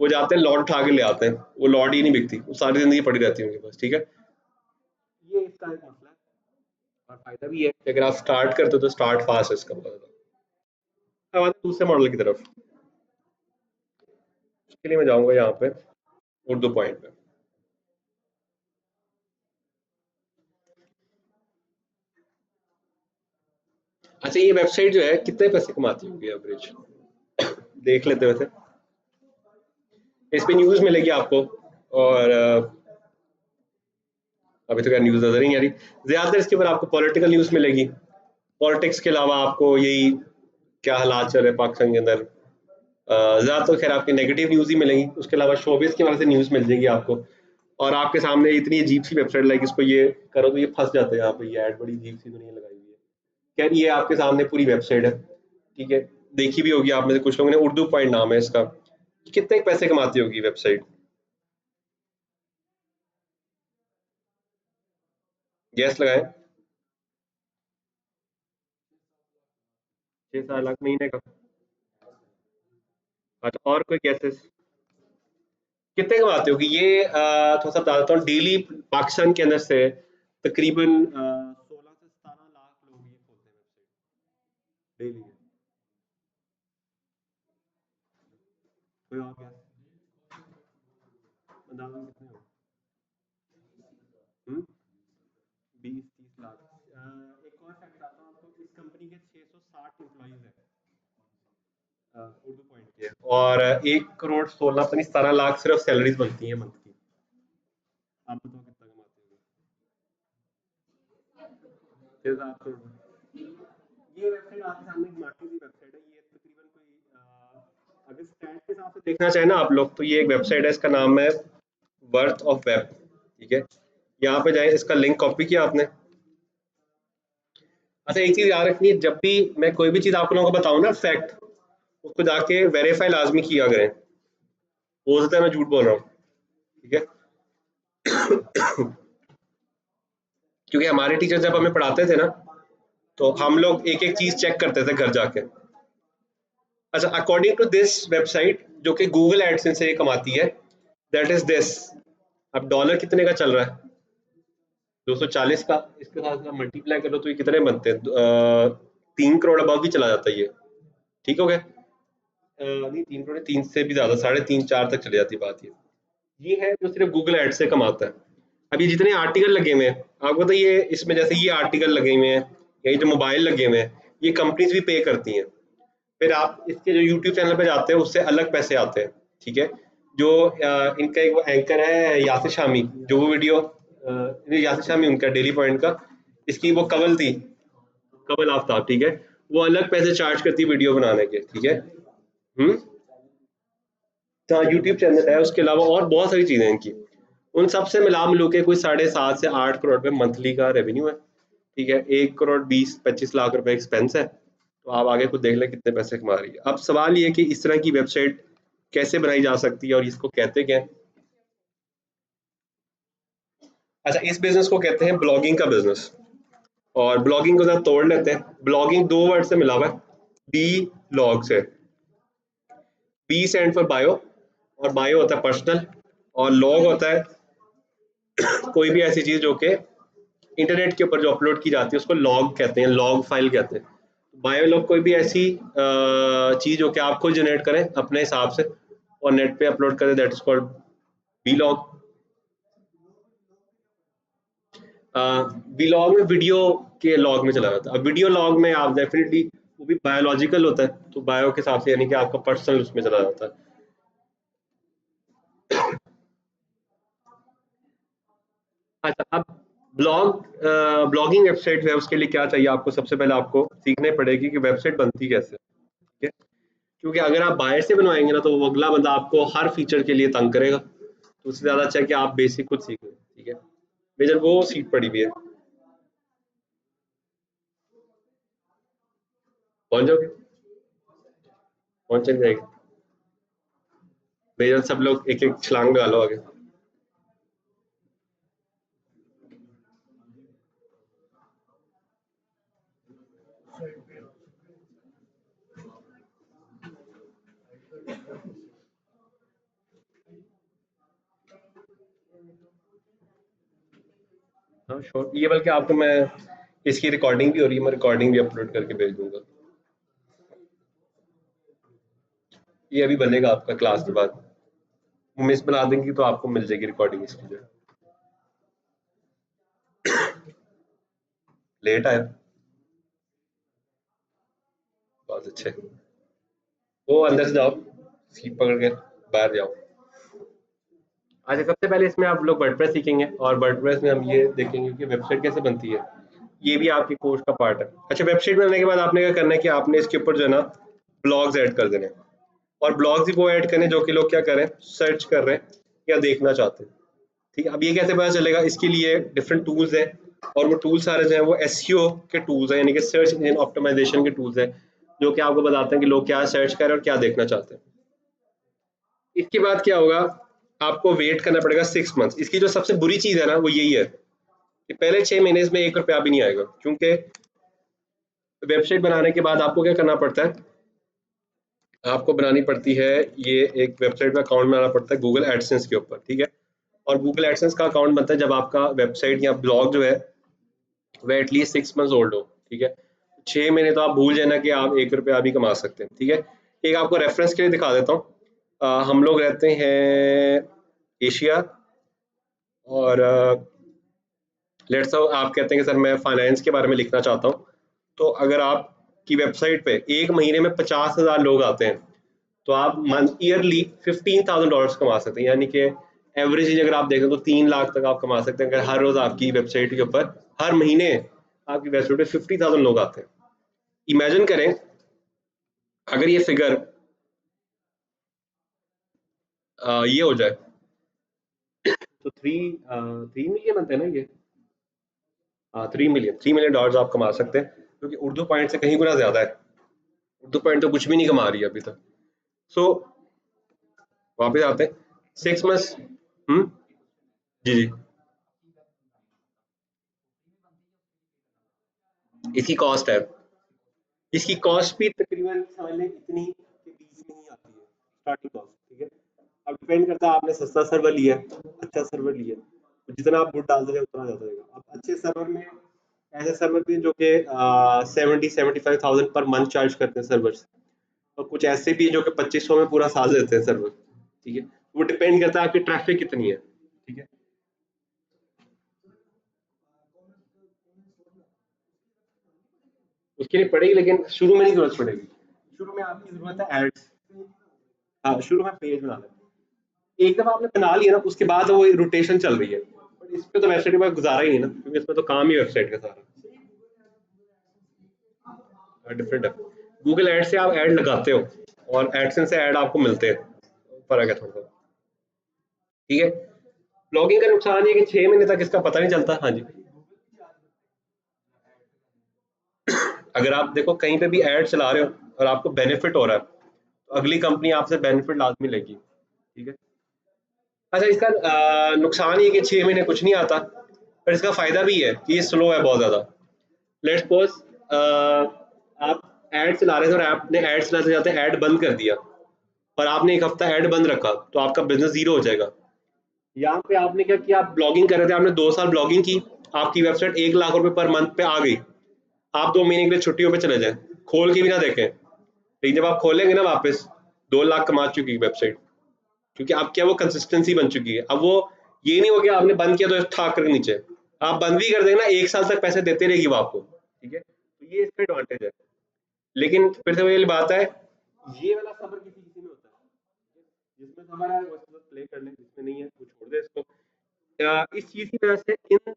वो जाते हैं लॉट उठा के ले आते हैं, वो लॉट ही नहीं बिकती, वो सारी ज़िंदगी पड़ी रहती है उनके पास, ठीक है? ये इसका एक मसला है और फ़ायदा भी है कि अगर आप स्टार्ट करते हो तो स्टार्ट फास्ट है इसका बहुत ज़्यादा। अब आते हैं दूसरे मॉडल की तरफ, उसके लिए मैं जाऊँगा यहाँ पे उर्दू पॉइंट पे। अच्छा, ये वेबसाइट जो है कितने पैसे कमाती होगी एवरेज? देख लेते हैं वैसे। इस पे न्यूज़ मिलेगी आपको और अभी तो क्या न्यूज़ नज़र ही नहीं आ रही। ज़्यादातर इसके ऊपर आपको पॉलिटिकल न्यूज़ मिलेगी। पॉलिटिक्स के अलावा आपको यही क्या हालात चल रहे हैं पाकिस्तान के अंदर, ज़्यादातर खैर आपकी नेगेटिव न्यूज़ ही मिलेंगी। उसके अलावा शोबिज़ की वजह से न्यूज़ मिल जाएगी आपको और आपके सामने इतनी अजीब सी वेबसाइट, लाइक इसको ये करो तो ये फंस जाते हैं यहाँ पे, ये ऐड बड़ी अजीब सी दुनिया लगाई हुई है। खैर ये आपके सामने पूरी वेबसाइट है, ठीक है? देखी भी होगी आप में से कुछ लोगों ने, उर्दू पॉइंट नाम है इसका। कितने पैसे कमाती होगी वेबसाइट? गैस लगाएं। 6-7 लाख महीने का। अच्छा, और कोई गैसेस? कितने कमाते होगी ये? थोड़ा सा बता देता हूँ। डेली पाकिस्तान के अंदर से तकरीबन 16 से 17 लाख लोग ये खोलते हैं वेबसाइट डेली। कोई और गैस अंदाजन कितने हो? 20-30 लाख। एक और फैक्ट बताता हूँ आपको, इस कंपनी के 660 एम्प्लॉइज हैं उर्दू पॉइंट के, और 1 करोड़ 16 पता नहीं 17 लाख सिर्फ सैलरीज बनती हैं मंथ की। आप बताओ कितना कमाते हो? 6-7 करोड़। ये वेबसाइट आपके सामने एक मार्केट की वेबसाइट है, ये तकरीबन कोई अगर स्टैट के हिसाब से देखना चाहें ना आप लोग, तो ये एक वेबसाइट है, इसका नाम है वर्थ ऑफ वेब, ठीक है? यहाँ पे जाए, इसका लिंक कॉपी किया आपने। अच्छा, एक चीज याद रखनी है, जब भी मैं कोई भी चीज आप लोगों को बताऊं ना फैक्ट, उसको जाके वेरीफाई लाजमी किया करें। हो सकता है मैं झूठ बोल रहा हूँ, ठीक है? क्योंकि हमारे टीचर जब हमें पढ़ाते थे ना, तो हम लोग एक एक चीज चेक करते थे घर जाके। अच्छा, अकॉर्डिंग टू दिस वेबसाइट जो कि गूगल एडसेंस से ये कमाती है, दैट इज दिस। अब डॉलर कितने का चल रहा है? 240 का। इसके साथ आप मल्टीप्लाई करो तो ये कितने बनते हैं? 3 करोड़ अबाव भी चला जाता है ये, ठीक हो गया? नहीं, 3 करोड़, 3 से भी ज्यादा, 3.5-4 तक चली जाती है बात। ये है जो सिर्फ गूगल एड से कमाता है। अब ये जितने आर्टिकल लगे हुए हैं, आपको तो ये इसमें जैसे ये आर्टिकल लगे हुए हैं, या ये जो मोबाइल लगे हुए हैं, ये कंपनीज भी पे करती हैं। फिर आप इसके जो यूट्यूब चैनल पे जाते हैं उससे अलग पैसे आते हैं, ठीक है? जो इनका एक वो एंकर है यासिर शामी, जो वो वीडियो यासिर शामी उनका डेली पॉइंट का, इसकी वो कवल थी, कमल आफ्ताब, ठीक है, वो अलग पैसे चार्ज करती है वीडियो बनाने के, ठीक है। तो यूट्यूब चैनल है, उसके अलावा और बहुत सारी चीजें हैं इनकी। उन सब से मिला मिलू के कोई 7.5 से 8 करोड़ रुपए मंथली का रेवेन्यू है, ठीक है। 1 करोड़ 20-25 लाख रुपए एक्सपेंस है। तो आप आगे खुद देख लें कितने पैसे कमा रही है। अब सवाल ये है कि इस तरह की वेबसाइट कैसे बनाई जा सकती है और इसको कहते क्या है। अच्छा, इस बिजनेस को कहते हैं ब्लॉगिंग का बिजनेस। और ब्लॉगिंग को जरा तोड़ लेते हैं। ब्लॉगिंग दो वर्ड से मिला हुआ है, बी लॉग से। बी स्टैंड फॉर बायो, और बायो होता है पर्सनल, और लॉग होता है कोई भी ऐसी चीज जो कि इंटरनेट के ऊपर जो अपलोड की जाती है उसको लॉग कहते हैं, लॉग फाइल कहते हैं। बायो लॉग कोई भी ऐसी चीज जो कि आप खुद जनरेट करें अपने हिसाब से और नेट पे अपलोड करें, that is called vlog. Vlog में वीडियो के लॉग में चला जाता है। अब वीडियो लॉग में आप डेफिनेटली वो भी बायोलॉजिकल होता है, तो बायो के हिसाब से यानी कि आपका पर्सनल उसमें चला जाता है। अच्छा, अब ब्लॉगिंग वेबसाइट है, उसके लिए क्या चाहिए आपको? सबसे पहले आपको सीखने पड़ेगी कि वेबसाइट बनती कैसे, ठीक है। क्योंकि अगर आप बाहर से बनवाएंगे ना तो वो अगला बंदा आपको हर फीचर के लिए तंग करेगा, तो उससे ज्यादा अच्छा है कि आप बेसिक खुद सीख लें, ठीक है। मेजर वो सीट पड़ी हुई है, पहुंच जाओगे, पहुंच चल जाएगी। मेजर सब लोग एक एक छलांग लगा लो आगे। हाँ श्योर, ये बल्कि आपको मैं इसकी रिकॉर्डिंग भी हो रही है, मैं रिकॉर्डिंग भी अपलोड करके भेज दूंगा। ये अभी बनेगा आपका क्लास के बाद, मिस बना देंगी तो आपको मिल जाएगी रिकॉर्डिंग इसकी जो। लेट आया, बहुत अच्छे। वो अंदर से जाओ, सीट पकड़ के बाहर जाओ। अच्छा, सबसे पहले इसमें आप लोग वर्डप्रेस सीखेंगे और वर्डप्रेस में हम ये देखेंगे कि वेबसाइट कैसे बनती है। ये भी आपके कोर्स का पार्ट है। अच्छा, वेबसाइट बनाने के बाद आपने क्या करना है कि आपने इसके ऊपर जो है ना ब्लॉग्स ऐड कर देने हैं। और ब्लॉग्स ही वो ऐड करने जो कि लोग क्या करें, सर्च कर रहे हैं या देखना चाहते हैं, ठीक है। अब ये कैसे पता चलेगा? इसके लिए डिफरेंट टूल्स हैं, और वो टूल्स सारे जो हैं वो एसईओ के टूल्स हैं, यानी कि सर्च इंजन ऑप्टिमाइजेशन के टूल्स हैं, जो कि आपको बताते हैं कि लोग क्या सर्च कर रहे हैं और क्या देखना चाहते हैं। इसके बाद क्या होगा, आपको वेट करना पड़ेगा 6 मंथ्स। इसकी जो सबसे बुरी चीज है ना वो यही है कि पहले 6 महीने में 1 रुपया भी नहीं आएगा, क्योंकि वेबसाइट बनाने के बाद आपको क्या करना पड़ता है, आपको बनानी पड़ती है ये एक वेबसाइट में अकाउंट बनाना पड़ता है गूगल एडसेंस के ऊपर, ठीक है। और गूगल एडसेंस का अकाउंट बनता है जब आपका वेबसाइट या ब्लॉग जो है वह एटलीस्ट 6 मंथ्स ओल्ड हो, ठीक है। 6 महीने तो आप भूल जाना कि आप 1 रुपया भी कमा सकते हैं, ठीक है। एक आपको रेफरेंस के लिए दिखा देता हूँ। हम लोग रहते हैं एशिया, और लेट्स सो आप कहते हैं कि सर मैं फाइनेंस के बारे में लिखना चाहता हूँ। तो अगर आपकी वेबसाइट पे एक महीने में 50,000 लोग आते हैं, तो आप मंथ ईयरली $15,000 कमा सकते हैं, यानी कि एवरेज अगर आप देखें तो 3 लाख तक आप कमा सकते हैं अगर हर रोज आपकी वेबसाइट के ऊपर हर महीने आपकी वेबसाइट पे 50,000 लोग आते हैं। इमेजिन करें अगर ये फिगर ये हो जाए तो 3 मिलियन बनते हैं ना ये। 3 मिलियन आप कमा सकते हैं, क्योंकि उर्दू पॉइंट से कहीं गुना ज्यादा है। उर्दू पॉइंट तो कुछ भी नहीं कमा रही है अभी तक। सो वापस आते हैं 6 मंथ्स। जी जी। इसकी कॉस्ट है, इसकी कॉस्ट भी तकरीबन समझ लें इतनी के बीच में ही आती है, स्टार्टिंग कॉस्ट, ठीक है। अब डिपेंड करता है आपने सस्ता सर्वर लिया है, अच्छा सर्वर लिया है, तो जितना आप बुट डालते जाए उतना ज्यादा रहेगा। अब अच्छे सर्वर में ऐसे सर्वर भी हैं जो कि 70-75,000 पर मंथ चार्ज करते हैं सर्वर, और कुछ ऐसे भी हैं जो कि 2500 में पूरा साल देते हैं सर्वर, ठीक है। वो डिपेंड करता है आपकी ट्रैफिक कितनी है, ठीक है। उसके लिए पड़ेगी, लेकिन शुरू में नहीं जरूरत पड़ेगी। शुरू में आपकी जरूरत है एड्स। हाँ, शुरू में पेज बनाना है। एक दफा आपने बना लिया ना उसके बाद वो रोटेशन चल रही है, बट इस पे तो वेबसाइट के बाद गुजारा ही नहीं ना, क्योंकि इसमें तो काम ही वेबसाइट का सारा। डिफरेंट है। गूगल एड से आप ऐड लगाते हो और एडसेंस से ऐड आपको मिलते हैं, फर्क है थोड़ा सा। ठीक है, ब्लॉगिंग का नुकसान ये कि 6 महीने तक इसका पता नहीं चलता। हाँ जी, अगर आप देखो कहीं पे भी ऐड चला रहे हो और आपको बेनिफिट हो रहा है तो अगली कंपनी आपसे बेनिफिट लाजमी लेगी। ठीक है, अच्छा इसका नुकसान ये कि 6 महीने कुछ नहीं आता, पर इसका फायदा भी है कि ये स्लो है बहुत ज्यादा। लेट्स सपोज आप ऐड चला रहे थे और आपने ऐड चलाते जाते ऐड बंद कर दिया और आपने एक हफ्ता ऐड बंद रखा तो आपका बिजनेस जीरो हो जाएगा। यहाँ पे आपने क्या किया, आप ब्लॉगिंग कर रहे थे, आपने 2 साल ब्लॉगिंग की, आपकी वेबसाइट 1 लाख रुपए पर मंथ पे आ गई, आप 2 महीने के लिए छुट्टियों पे चले जाएं, खोल के भी ना देखें, लेकिन जब आप खोलेंगे ना वापस 2 लाख कमा चुकी वेबसाइट, क्योंकि अब क्या वो कंसिस्टेंसी बन चुकी है। अब वो ये नहीं हो गया आपने बंद किया तो ठाक कर नीचे, आप बंद भी कर देंगे ना 1 साल तक पैसे देते रहेगी वो आपको। ठीक है, तो ये इसका एडवांटेज है। लेकिन फिर से वही बात है, ये वाला सब्र किसी किसी में होता है, जिसमें हमारा है वो प्ले कर ले, जिसमें नहीं है वो छोड़ दे इसको। इस चीज की वजह से इन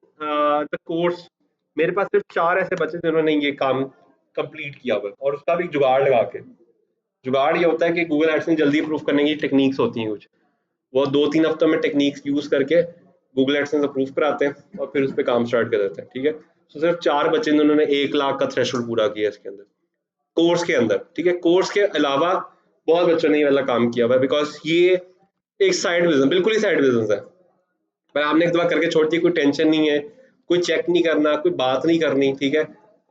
द कोर्स मेरे पास सिर्फ 4 ऐसे बच्चे जिन्होंने ये काम कंप्लीट किया हुआ है, और उसका भी जुगाड़ लगा के। जुगाड़ ये होता है कि गूगल एडसेंस जल्दी अप्रूव करने की टेक्निक्स होती हैं कुछ, वो 2-3 हफ्तों में टेक्निक्स यूज करके गूगल एडसेंस अप्रूव कराते हैं और फिर उस पर काम स्टार्ट कर देते हैं। ठीक है, तो सिर्फ 4 बच्चे जिन्होंने 1 लाख का थ्रेशोल्ड पूरा किया इसके अंदर, कोर्स के अंदर। ठीक है, कोर्स के अलावा बहुत बच्चों ने ये वाला काम किया हुआ है, बिकॉज ये एक साइड बिजनेस, बिल्कुल ही साइड बिजनेस है। पर आपने एक दफा करके छोड़ दी, कोई टेंशन नहीं है, कोई चेक नहीं करना, कोई बात नहीं करनी। ठीक है,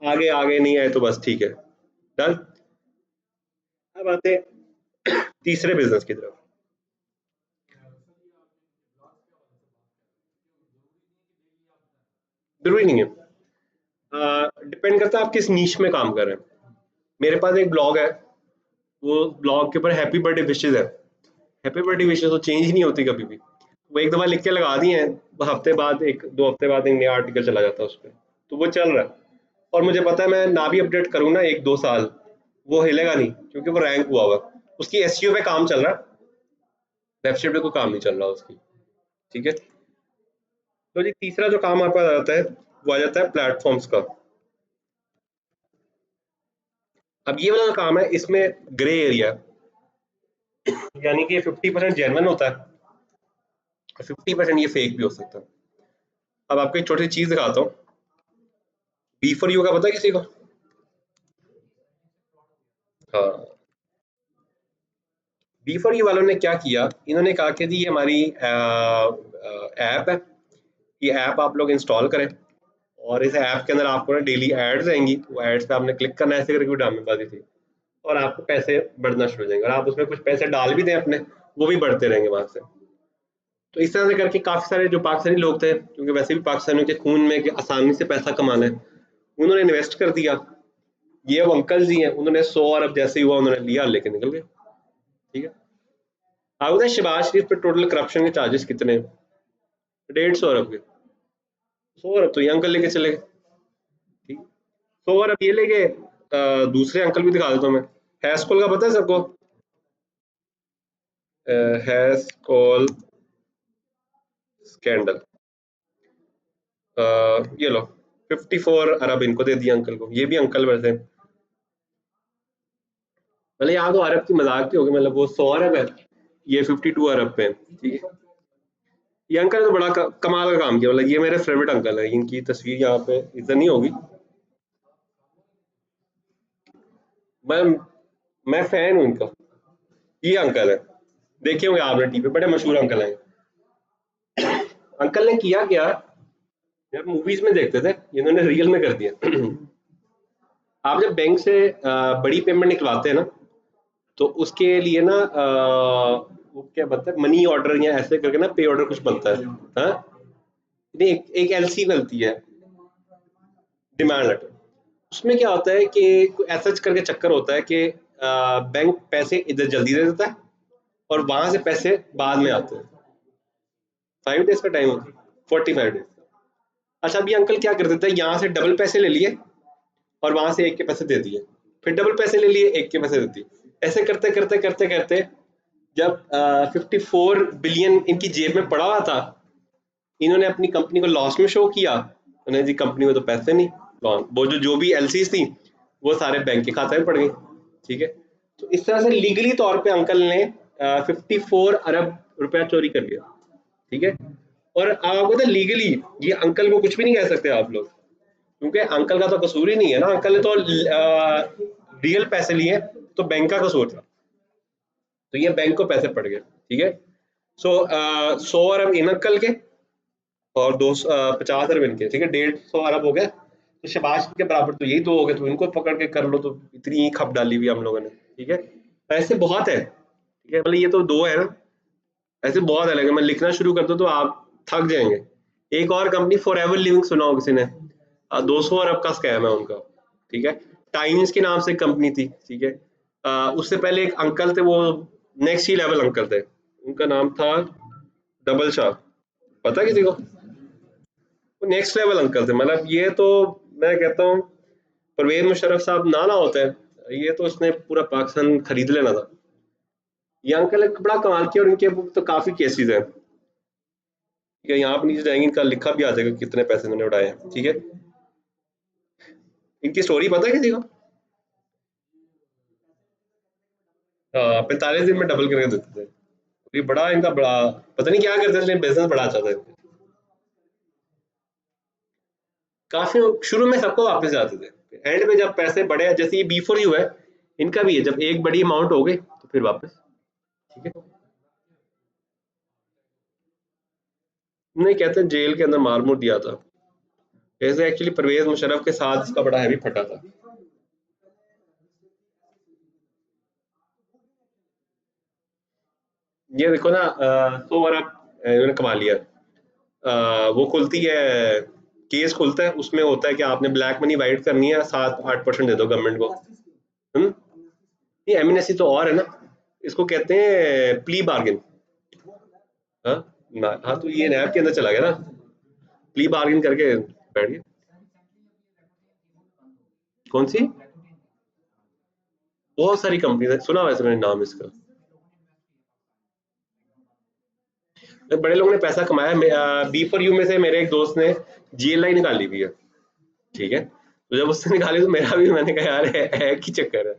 आगे आगे नहीं आए तो बस ठीक है, डन। अब आते हैं तीसरे बिजनेस की तरफ। जरूरी नहीं है, डिपेंड करता है आप किस नीश में काम कर रहे हैं। मेरे पास एक ब्लॉग है, वो ब्लॉग के ऊपर हैप्पी बर्थडे विशेज है। हैप्पी बर्थडे विशेज तो चेंज नहीं होती कभी भी, वो एक दफा लिख के लगा दिए हैं, वो हफ्ते बाद 1-2 हफ्ते बाद एक नया आर्टिकल चला जाता है उस पर, तो वो चल रहा है। और मुझे पता है मैं ना भी अपडेट करूँ ना 1-2 साल, वो हिलेगा नहीं, क्योंकि वो रैंक हुआ हुआ है। उसकी एसईओ पे काम चल रहा है, वेबसाइट पे कोई काम नहीं चल रहा उसकी। ठीक है, तो जी तीसरा जो काम आपका आ जाता है वो आ जाता है प्लेटफॉर्म्स का। अब ये वाला जो काम है इसमें ग्रे एरिया, यानी कि 50% जेन्युइन होता है और 50% ये फेक भी हो सकता है। अब आपको एक छोटी सी चीज दिखाता हूँ, बी फॉर यू का पता है किसी को? हाँ, बी फॉर यू वालों ने क्या किया, इन्होंने कहा कि जी ये हमारी ऐप है, ये ऐप आप लोग इंस्टॉल करें और इस ऐप के अंदर आपको ना डेली एड्स आएंगी, वो एड्स पे आपने क्लिक करना है, ऐसे करके कोई ड्रामेबाजी थी, और आपको पैसे बढ़ना शुरू हो जाएंगे, और आप उसमें कुछ पैसे डाल भी दें अपने, वो भी बढ़ते रहेंगे वहां से। तो इस तरह से करके काफी सारे जो पाकिस्तानी लोग थे, क्योंकि वैसे भी पाकिस्तानियों के खून में कि आसानी से पैसा कमाना है, उन्होंने इन्वेस्ट कर दिया। ये वो अंकल जी हैं, उन्होंने 100 अरब जैसे ही हुआ उन्होंने लिया, लेके निकल गए। ठीक है, आप बताए शहबाज शरीफ पे टोटल करप्शन के चार्जेस कितने हैं? 150 अरब के। 100 अरब तो ये अंकल लेके चले गए। ठीक, 100 अरब ये ले गए। दूसरे अंकल भी दिखा देता हूँ मैं। हैस्कॉल का पता है सबको? हैस्कॉल स्कैंडल, ये लो 54 अरब इनको दे दिया अंकल को। ये भी अंकल वैसे, मतलब यहाँ तो अरब की मजाक की होगी, मतलब वो 100 अरब है, ये 52 अरब पे है। ठीक है, ये अंकल ने तो बड़ा कमाल का काम किया, मतलब ये मेरे फेवरेट अंकल है, इनकी तस्वीर यहाँ पे इधर नहीं होगी। मैं मैं फैन हूँ इनका। ये अंकल है, देखे होंगे आपने टीवी पे, बड़े मशहूर अंकल हैं। अंकल ने किया क्या, जब मूवीज में देखते थे, इन्होंने रियल में कर दिया। आप जब बैंक से बड़ी पेमेंट निकलवाते हैं ना, तो उसके लिए ना वो क्या बनता है, मनी ऑर्डर या ऐसे करके ना पे ऑर्डर कुछ बनता है। हाँ, नहीं, एक एलसी बनती है, डिमांड लेटर। उसमें क्या होता है कि ऐसा करके चक्कर होता है कि बैंक पैसे इधर जल्दी दे देता है और वहां से पैसे बाद में आते हैं। 5 डेज का टाइम होता है, 45 डेज। अच्छा, अभी अंकल क्या कर देता है, यहाँ से डबल पैसे ले लिए और वहां से एक के पैसे दे दिए, फिर डबल पैसे ले लिए, एक के पैसे दे दिए, ऐसे करते करते करते करते जब 54 बिलियन इनकी जेब में पड़ा हुआ था, इन्होंने अपनी कंपनी को लॉस में शो किया। उन्हें जी कंपनी में तो पैसे नहीं, लॉन वो जो जो भी एलसीज थी वो सारे बैंक के खाते में पड़ गए। ठीक है, तो इस तरह से लीगली तौर पे अंकल ने 54 अरब रुपया चोरी कर लिया। ठीक है, और आपको पता लीगली ये अंकल को कुछ भी नहीं कह सकते आप लोग, क्योंकि अंकल का तो कसूर ही नहीं है ना, अंकल ने तो रियल पैसे लिए, तो बैंक का कसूर था, तो ये बैंक को पैसे पड़ गए। ठीक है, सो 100 अरब इन अंकल के और 50 अरब इनके। ठीक है, 150 अरब हो गए, तो शबाश के बराबर तो यही दो हो गए, तो इनको पकड़ के कर लो, तो इतनी ही खप डाली हुई हम लोगों ने। ठीक है, ऐसे बहुत है। ठीक है, मतलब ये तो दो है ना, ऐसे बहुत अलग है, मैं लिखना शुरू कर दूं तो आप थक जाएंगे। एक और कंपनी फॉर एवर लिविंग सुना हो किसी ने, 200 अरब का स्कैम है उनका। ठीक है, टाइम्स के नाम से कंपनी थी। ठीक है, उससे पहले एक अंकल थे, वो नेक्स्ट ही लेवल अंकल थे, उनका नाम था डबल शाह, पता है किसी को? वो नेक्स्ट लेवल अंकल थे, मतलब ये तो मैं कहता हूँ परवेज मुशर्रफ साहब ना होते हैं, ये तो उसने पूरा पाकिस्तान खरीद लेना था। ये अंकल एक बड़ा कमाल किया, और इनके तो काफी केसेस हैं। ठीक है, यहाँ पर नीचे जाएंगे, इनका लिखा भी आ जाएगा कितने पैसे इन्होंने उड़ाए हैं। ठीक है, इनकी स्टोरी पता है किसी को? 45 दिन में डबल करके देते थे। ये बड़ा इनका बड़ा पता नहीं क्या करते थे, लेकिन बिजनेस बड़ा अच्छा था इनका। काफी शुरू में सबको वापस जाते थे, एंड में जब पैसे बढ़े, जैसे ये बी फॉर यू है, इनका भी है, जब एक बड़ी अमाउंट हो गई तो फिर वापस। ठीक है, नहीं कहते जेल के अंदर मार मुर दिया था, ऐसे एक्चुअली परवेज मुशर्रफ के साथ इसका बड़ा हैवी फटा था। ये देखो ना, 100 अरब इन्होंने कमा लिया। वो खुलती है, केस खुलता है, उसमें होता है कि आपने ब्लैक मनी वाइट करनी है, 7-8% दे दो गवर्नमेंट को। ये एमएनएससी तो और है ना, इसको कहते हैं प्ली बार्गेन। हाँ हाँ, तो ये नैब के अंदर चला गया ना, प्ली बार्गेन करके बैठ गया। कौन सी? बहुत सारी कंपनी है, सुना वैसे मैंने नाम इसका। बड़े लोगों ने पैसा कमाया, बी फॉर यू में से मेरे एक दोस्त ने जीएलआई निकाली हुई है। ठीक है, तो जब उसने निकाली तो मेरा भी, मैंने कहा यार है की चक्कर है।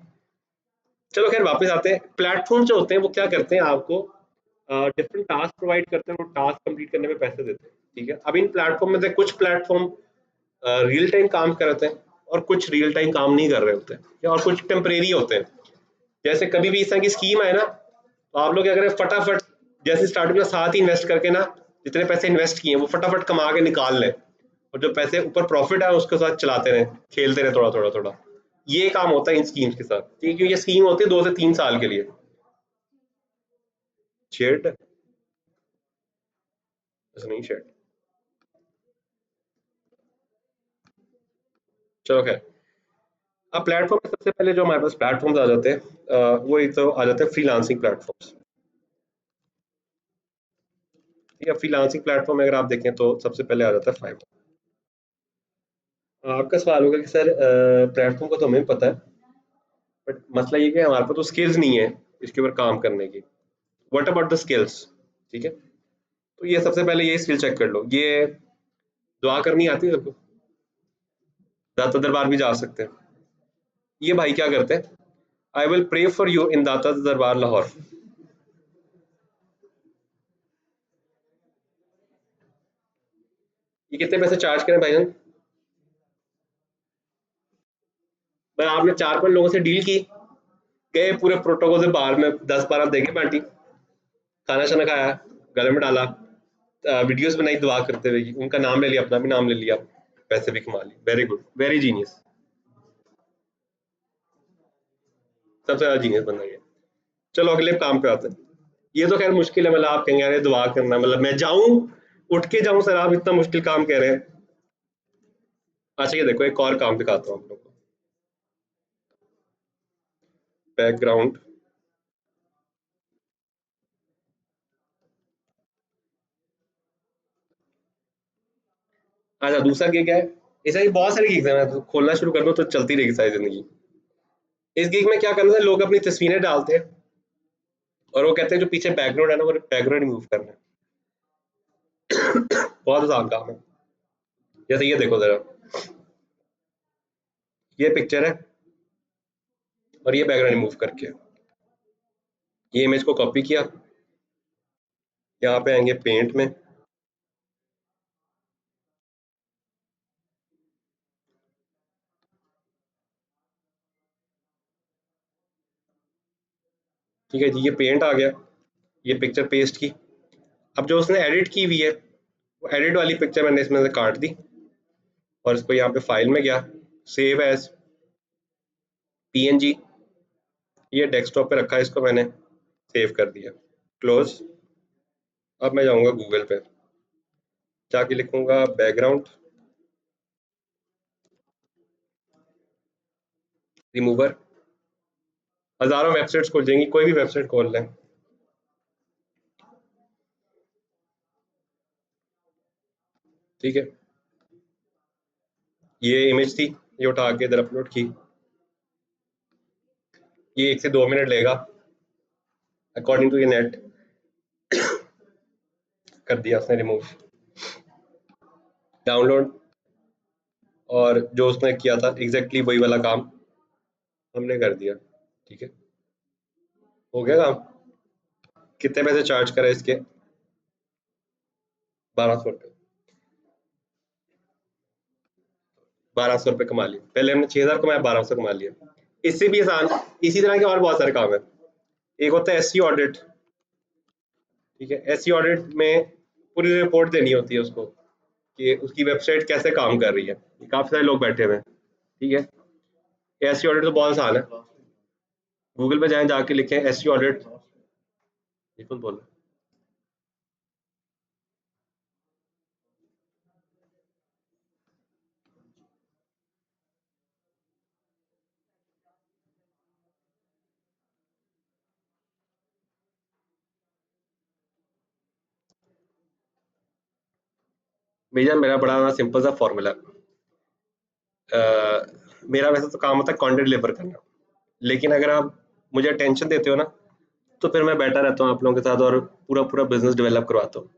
चलो खैर वापस आते हैं, प्लेटफॉर्म जो होते हैं वो क्या करते हैं, आपको डिफरेंट टास्क प्रोवाइड करते हैं, और टास्क कंप्लीट करने में पैसे देते हैं। ठीक है, अब इन प्लेटफॉर्म में से कुछ प्लेटफॉर्म रियल टाइम काम कर रहे हैं, और कुछ रियल टाइम काम नहीं कर रहे होते हैं, और कुछ टेम्परेरी होते हैं। जैसे कभी भी इस तरह की स्कीम आए ना, तो आप लोग क्या करें, फटाफट जैसे स्टार्टिंग में साथ ही इन्वेस्ट करके ना, जितने पैसे इन्वेस्ट किए वो फटाफट कमा के निकाल लें, और जो पैसे ऊपर प्रॉफिट है उसके साथ चलाते रहे, खेलते रहे थोड़ा थोड़ा थोड़ा। ये काम होता है इन स्कीम्स के साथ, क्योंकि ये स्कीम होती है 2 से 3 साल के लिए। शेयर्ड ऐसा नहीं, शेयर्ड। चलो खैर, अब प्लेटफॉर्म में सबसे पहले जो हमारे पास प्लेटफॉर्म्स आ जाते हैं, वो एक तो आ जाते हैं फ्रीलांसिंग प्लेटफॉर्म्स। ठीक है, फ्रीलांसिंग प्लेटफॉर्म अगर आप देखें तो सबसे पहले आ जाता है फाइवर। आपका सवाल होगा कि सर प्लेटफॉर्म का तो हमें पता है, बट मसला ये कि हमारे पास तो स्किल्स नहीं है इसके ऊपर काम करने की। What about the skills? ठीक है, तो ये सबसे पहले ये स्किल चेक कर लो, ये दुआ करनी आती है सबको, दाता दरबार भी जा सकते हैं। ये भाई क्या करते हैं, I will pray for you in Data Darbar Lahore. ये कितने पैसे चार्ज करें भाईजान? मैं आपने 4-5 लोगों से डील की, गए पूरे प्रोटोकॉल से बाहर में 10-12 देखे बांटी, खाना शाना खाया, गले में डाला, वीडियोस बनाई दुआ करते हुए, उनका नाम ले लिया, अपना भी नाम ले लिया, पैसे भी कमा लिए। वेरी गुड, वेरी जीनियस, सबसे ज्यादा जीनियस बंदा ये। चलो अगले काम पे आते हैं। ये तो खैर मुश्किल है, मतलब आप कहेंगे अरे दुआ करना, मतलब मैं जाऊं, उठ के जाऊं सर, आप इतना मुश्किल काम कह रहे हैं। अच्छा ये देखो, एक और काम दिखाता हूँ आप लोग को, बैकग्राउंड। अच्छा दूसरा गिग है, ऐसा ही बहुत सारे गिग्स हैं, मैं तो खोलना शुरू कर दूं तो चलती रहेगी सारी जिंदगी। इस गिग में क्या करना है, लोग अपनी तस्वीरें डालते हैं, और वो कहते हैं जो पीछे बैकग्राउंड है ना, वो बैकग्राउंड रिमूव करना है। बहुत आसान काम है। जैसे ये देखो जरा, ये पिक्चर है, और ये बैकग्राउंड रिमूव करके ये इमेज को कॉपी किया, यहाँ पे आएंगे पेंट में, ठीक है जी, ये पेंट आ गया, ये पिक्चर पेस्ट की। अब जो उसने एडिट की हुई है वो एडिट वाली पिक्चर मैंने इसमें से काट दी और इसको यहाँ पे फाइल में गया, सेव एज पीएनजी, ये डेस्कटॉप पे रखा है, इसको मैंने सेव कर दिया, क्लोज। अब मैं जाऊंगा गूगल पे, जाके लिखूंगा बैकग्राउंड रिमूवर, हजारों वेबसाइट्स खोल जाएंगी, कोई भी वेबसाइट खोल लें, ठीक है। ये इमेज थी, ये उठा के इधर अपलोड की, ये 1 से 2 मिनट लेगा अकॉर्डिंग टू ये नेट, कर दिया उसने रिमूव, डाउनलोड, और जो उसने किया था एग्जैक्टली वही वाला काम हमने कर दिया, ठीक है, हो गया काम। कितने पैसे चार्ज करा इसके? 1200 रुपये, 1200 रुपये कमा लिए, पहले हमने 6000 कमाया, 1200 कमा लिया। इससे भी आसान इसी तरह के और बहुत सारे काम है। एक होता है एसईओ ऑडिट, ठीक है, एसईओ ऑडिट में पूरी रिपोर्ट देनी होती है उसको कि उसकी वेबसाइट कैसे काम कर रही है, काफी सारे लोग बैठे हुए हैं, ठीक है। एसईओ ऑडिट तो बहुत आसान है, गूगल पे जाएं, जाके लिखें एसईओ ऑडिट, ये कौन बोल रहा है? भैया मेरा बड़ा सिंपल सा फॉर्मूला, मेरा वैसे तो काम होता है कंटेंट डिलीवर करना, लेकिन अगर आप मुझे अटेंशन देते हो ना तो फिर मैं बैठा रहता हूँ आप लोगों के साथ और पूरा पूरा बिजनेस डेवलप करवाता हूँ।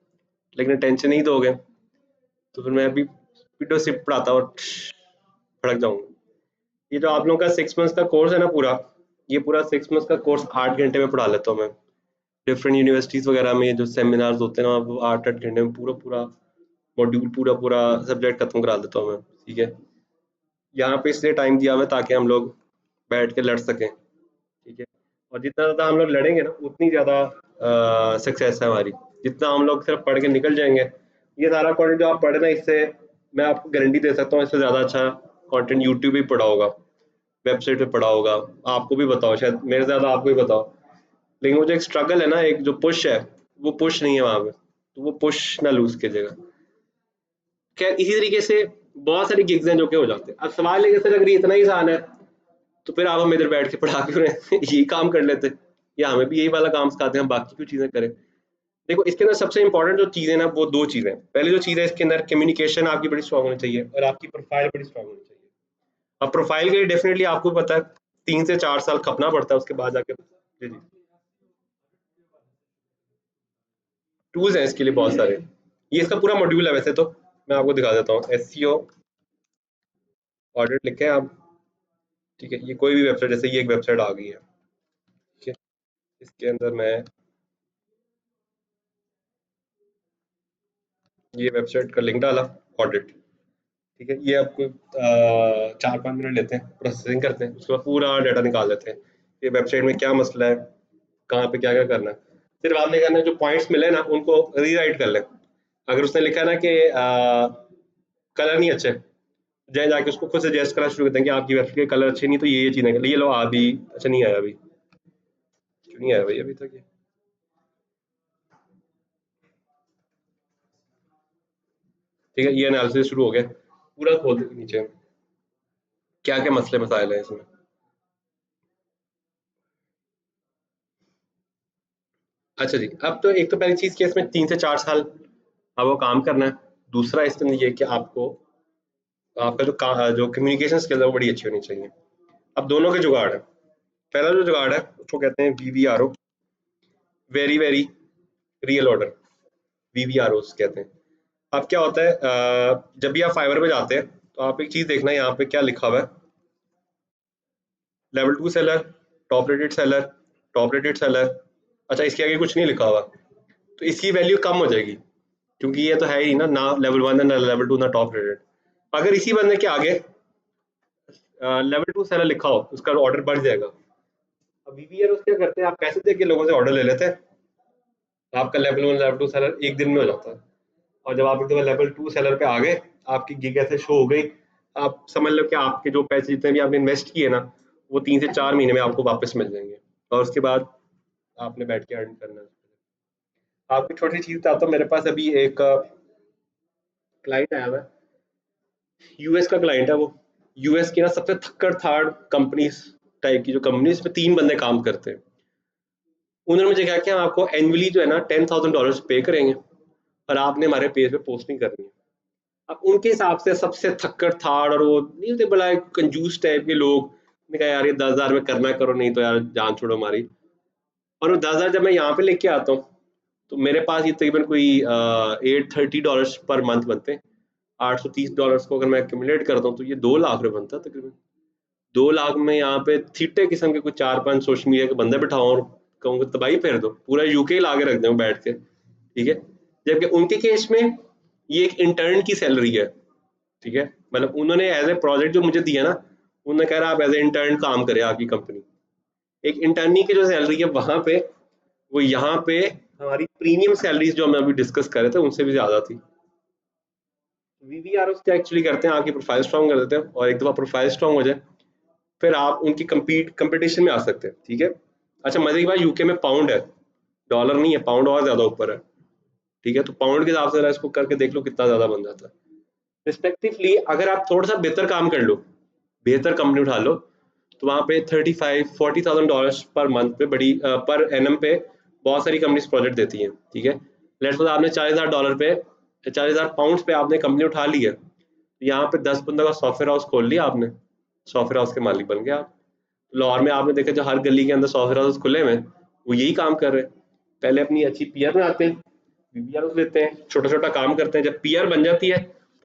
लेकिन अटेंशन नहीं दोगे तो फिर मैं अभी वीडियो सिर्फ पढ़ाता हूँ, भड़क जाऊंगा। ये जो आप लोगों का 6 मंथ्स का कोर्स है ना पूरा, ये पूरा 6 मंथ्स का कोर्स 8 घंटे में पढ़ा लेता हूँ मैं। डिफरेंट यूनिवर्सिटीज वगैरह में जो सेमिनार्स होते हैं ना, वो 8-8 घंटे में पूरा पूरा मॉड्यूल, पूरा पूरा सब्जेक्ट खत्म करा देता हूँ मैं, ठीक है। यहाँ पे इसलिए टाइम दिया हुआ है ताकि हम लोग बैठ के लड़ सकें, ठीक है। और जितना ज़्यादा हम लोग लड़ेंगे ना उतनी ज़्यादा सक्सेस है हमारी। जितना हम लोग सिर्फ पढ़ के निकल जाएंगे, ये सारा कंटेंट जो आप पढ़े ना, इससे मैं आपको गारंटी दे सकता हूँ इससे ज़्यादा अच्छा कंटेंट यूट्यूब पे पढ़ा होगा, वेबसाइट पे पढ़ा होगा, आपको भी बताओ, शायद मेरे से ज़्यादा आपको भी बताओ। लेकिन वो जो एक स्ट्रगल है ना, एक जो पुश है, वो पुश नहीं है वहाँ पे, तो वो पुश ना लूज कीजिएगा। खैर इसी तरीके से बहुत सारी गिग्स हैं जो कि हो जाते हैं। अब सवाल है कि सर अगर ये इतना ही आसान है तो फिर आप हमें इधर बैठ के पढ़ा क्यों रहे यही काम कर लेते, या हमें भी यही वाला काम सिखाते हैं, हम बाकी क्यों चीजें करें। देखो इसके अंदर सबसे इंपॉर्टेंट जो चीजें ना, वो दो चीजें। पहली जो चीज है इसके अंदर, कम्युनिकेशन आपकी बड़ी स्ट्रांग होनी चाहिए और आपकी प्रोफाइल बड़ी स्ट्रांग होनी चाहिए। अब प्रोफाइल के लिए डेफिनेटली आपको पता है 3 से 4 साल खपना पड़ता है, उसके बाद जाके जी जी टूल्स हैं इसके लिए बहुत सारे। ये इसका पूरा मॉड्यूल है वैसे तो, मैं आपको दिखा देता हूँ। एसईओ ऑडिट लिखें आप, ठीक है, ये कोई भी वेबसाइट, जैसे ये एक वेबसाइट आ गई है, ठीक है, इसके अंदर मैं ये वेबसाइट का लिंक डाला, ऑडिट, ठीक है। ये आपको 4-5 मिनट लेते हैं, प्रोसेसिंग करते हैं, उसके बाद पूरा डाटा निकाल लेते हैं, ये वेबसाइट में क्या मसला है, कहाँ पे क्या क्या करना है। सिर्फ आपने करना है जो पॉइंट्स मिले ना उनको रीराइट कर लें। अगर उसने लिखा है ना कि कलर नहीं अच्छे, जाए जाके उसको खुद सजेस्ट करना शुरू करते हैं कि आपकी वेबसाइट के कलर अच्छे नहीं, तो ये चीज़ें ये लो अभी अच्छा नहीं आया, अभी क्यों नहीं आया भाई अभी तक ये, ठीक है। ये एनालिसिस शुरू हो गया, पूरा खोल दे नीचे क्या क्या मसले मसाइल हैं इसमें। अच्छा जी, अब तो एक तो पहली चीज़ कि इसमें 3 से 4 साल आपको काम करना है। दूसरा इसके अंदर ये है कि आपको आपका जो कम्युनिकेशन स्किल है वो बड़ी अच्छी होनी चाहिए। अब दोनों के जुगाड़ है। पहला जो जुगाड़ है उसको कहते हैं वीवीआरओ, वेरी वेरी रियल ऑर्डर, वीवीआरओ कहते हैं। अब क्या होता है, जब भी आप फाइवर पे जाते हैं तो आप एक चीज़ देखना, यहाँ पे क्या लिखा हुआ है, level 2 seller, top rated seller, top rated seller. अच्छा, इसके आगे कुछ नहीं लिखा हुआ, तो इसकी वैल्यू कम हो जाएगी, क्योंकि ये तो है ही ना लेवल 1 है, ना लेवल 2, ना टॉप रेटेड। अगर इसी बंदे के आगे लेवल 2 सेलर लिखा हो, उसका ऑर्डर बढ़ जाएगा। अब वीवीआर क्या करते हैं, आप पैसे दे के लोगों से ऑर्डर ले लेते हैं, आपका लेवल 1 लेवल 2 सेलर एक दिन में हो जाता है। और जब आप एकदम लेवल 2 सेलर पे आ गए, आपकी गिग ऐसे शो हो गई, आप समझ लो कि आपके जो पैसे जितने भी आपने इन्वेस्ट किए ना, वो 3 से 4 महीने में आपको वापस मिल जाएंगे, और उसके बाद आपने बैठ के अर्न करना है। आपकी छोटी चीज बताता हूँ, मेरे पास अभी एक क्लाइंट आया हुआ है, यूएस का क्लाइंट है वो। यूएस की ना सबसे थक्कड़ थाड़ कंपनीज टाइप की जो कंपनीज में 3 बंदे काम करते हैं, उन्होंने मुझे कहा कि हम आपको एनुअली जो है ना $10,000 पे करेंगे, और आपने हमारे पेज पे पोस्टिंग करनी है। अब उनके हिसाब से सबसे थक्कड़ थाड़ और वो नहीं होते, बड़ा एक कंजूस टाइप के लोग, ने कहा यार ये 10,000 में करना करो, नहीं तो यार जान छोड़ो हमारी। और वो 10,000 जब मैं यहाँ पे लेके आता हूँ, तो मेरे पास ये तकरीबन कोई $830 पर मंथ बनते हैं। $830 को अगर मैं एक्यूमुलेट करता हूँ, तो ये 2 लाख रुपए बनता है तकरीबन। 2 लाख में यहाँ पे थीटे किस्म के कुछ 4-5 सोशल मीडिया के बंदे बिठाओ और कहूँगा तबाही फेर दो, पूरा यूके ला के रख दो बैठ के, ठीक है। जबकि उनके केस में ये एक इंटर्न की सैलरी है, ठीक है। मतलब उन्होंने एज ए प्रोजेक्ट जो मुझे दिया ना, उन्होंने कह रहा आप एज ए इंटर्न काम करें आपकी कंपनी। एक इंटर्नी की जो सैलरी है वहां पे, वो यहाँ पे हमारी प्रीमियम सैलरीज जो हम अभी डिस्कस कर रहे थे उनसे भी ज्यादा थी। वीवीआर क्या एक्चुअली करते हैं, आपकी प्रोफाइल स्ट्रॉन्ग कर देते हैं, और एक दफा प्रोफाइल स्ट्रॉन्ग हो जाए, फिर आप उनकी कंपटीशन में आ सकते हैं, ठीक है। अच्छा, मजे की बात, यूके में पाउंड है, डॉलर नहीं है, पाउंड और ज्यादा ऊपर है, ठीक है। तो पाउंड के हिसाब से इसको करके देख लो कितना ज्यादा बन जाता है। रिस्पेक्टिवली अगर आप थोड़ा सा बेहतर काम कर लो, बेहतर कंपनी उठा लो, तो वहाँ पे $35,000-40,000 पर मंथ पे बड़ी पर एनम पे बहुत सारी कंपनीज प्रोजेक्ट देती हैं, ठीक है। लेट्स सपोज आपने $40,000 पे, 40,000 पाउंड पे आपने कंपनी उठा ली है, यहाँ पे 10 बंदों का सॉफ्टवेयर हाउस खोल लिया आपने, सॉफ्टवेयर हाउस के मालिक बन गए आप। लाहौर में आपने देखा जो हर गली के अंदर सॉफ्टवेयर हाउस खुले हुए हैं, वो यही काम कर रहे हैं। पहले अपनी अच्छी पीआर बनाते हैं, पीआर लेते हैं, छोटा छोटा काम करते हैं, जब पीआर बन जाती है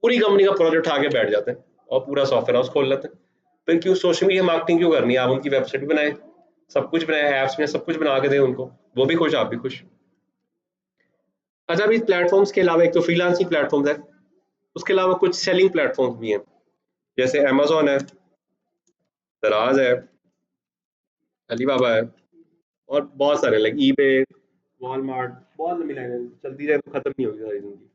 पूरी कंपनी का प्रोजेक्ट उठा के बैठ जाते हैं और पूरा सॉफ्टवेयर हाउस खोल लेते हैं। फिर क्यों सोशल मीडिया मार्केटिंग क्यों करनी है, आप उनकी वेबसाइट भी बनाए, सब कुछ बनाए, ऐप्स में सब कुछ बना के दें उनको, वो भी खुश, आप भी खुश। अच्छा, अभी प्लेटफॉर्म्स के अलावा एक तो फ्रीलांसिंग प्लेटफॉर्म्स है, उसके अलावा कुछ सेलिंग प्लेटफॉर्म्स भी हैं, जैसे अमेजोन है, दराज है, अलीबाबा है, और बहुत सारे लाइक ईबे, वॉलमार्ट, बहुत लंबी लाइन चलती जाए तो खत्म नहीं होगी सारी जिंदगी।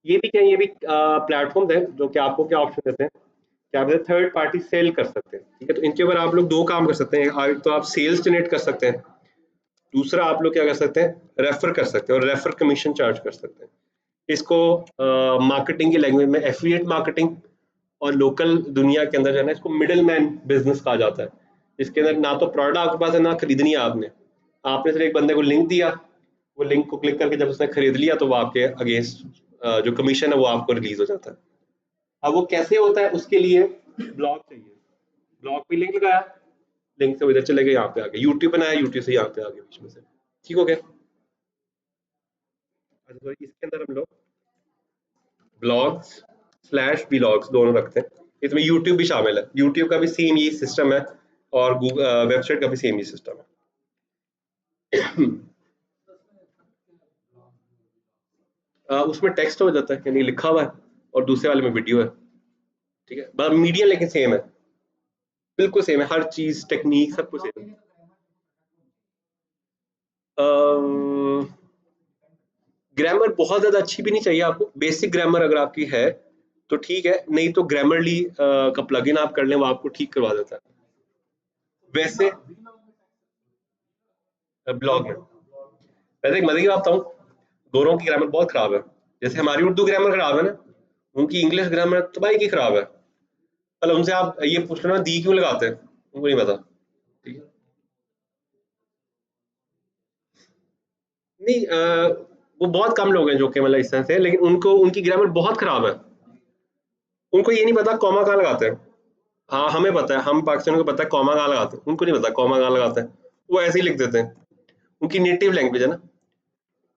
ये भी क्या, ये भी प्लेटफॉर्म है जो कि आपको क्या ऑप्शन देते हैं कि आप थर्ड पार्टी सेल कर सकते हैं, ठीक है। तो इनके ऊपर आप लोग 2 काम कर सकते हैं, एक तो आप सेल्स जनरेट कर सकते हैं, दूसरा आप लोग क्या कर सकते हैं, रेफर कर सकते हैं, और रेफर कमीशन चार्ज कर सकते हैं। इसको मार्केटिंग की लैंग्वेज में एफिलिएट मार्केटिंग, और लोकल दुनिया के अंदर जो है ना, इसको मिडिल मैन बिजनेस कहा जाता है। इसके अंदर ना तो प्रोडक्ट आपके पास है, ना खरीदनी है आपने, आपने सिर्फ एक बंदे को लिंक दिया, वो लिंक को क्लिक करके जब उसने खरीद लिया, तो वो आपके अगेंस्ट जो कमीशन है वो आपको रिलीज हो जाता है। अब वो कैसे होता है, उसके लिए ब्लॉग चाहिए, ब्लॉग पे लिंक लगाया, लिंक से वो इधर चले गए, यहाँ पे आ गए, यूट्यूब बनाया, यूट्यूब से यहाँ पे आ गए बीच में से, ठीक हो गया। अच्छा, तो इसके अंदर हम लोग ब्लॉग्स स्लैश ब्लॉग्स दोनों रखते हैं, इसमें यूट्यूब भी शामिल है, यूट्यूब का भी सेम ही सिस्टम है, और गूगल वेबसाइट का भी सेम ही सिस्टम है। उसमें टेक्स्ट हो जाता है यानी लिखा हुआ है, और दूसरे वाले में वीडियो है, ठीक है। बस मीडिया लेकिन सेम है, बिल्कुल सेम है, हर चीज टेक्निक सब कुछ सेम है। ग्रामर बहुत ज्यादा अच्छी भी नहीं चाहिए आपको, बेसिक ग्रामर अगर आपकी है तो ठीक है, नहीं तो ग्रामरली का प्लगइन आप कर लें, वो आपको ठीक करवा देता है। वैसे ब्लॉग में वैसे एक मजे की बात बताऊं, गोरों की ग्रामर बहुत खराब है, जैसे हमारी उर्दू ग्रामर खराब है ना, उनकी इंग्लिश ग्रामर तबाही की खराब है। मतलब उनसे आप ये पूछ लेना दी क्यों लगाते हैं, उनको नहीं पता, ठीक है। नहीं वो बहुत कम लोग हैं जो कि मतलब इस तरह से, लेकिन उनको उनकी ग्रामर बहुत खराब है, उनको ये नहीं पता कॉमा कहाँ लगाते हैं। हाँ, हमें पता है, हम पाकिस्तानियों को पता है कॉमा कहाँ लगाते हैं, उनको नहीं पता कॉमा कहाँ लगाते हैं, वो ऐसे ही लिख देते हैं, उनकी नेटिव लैंग्वेज है ना।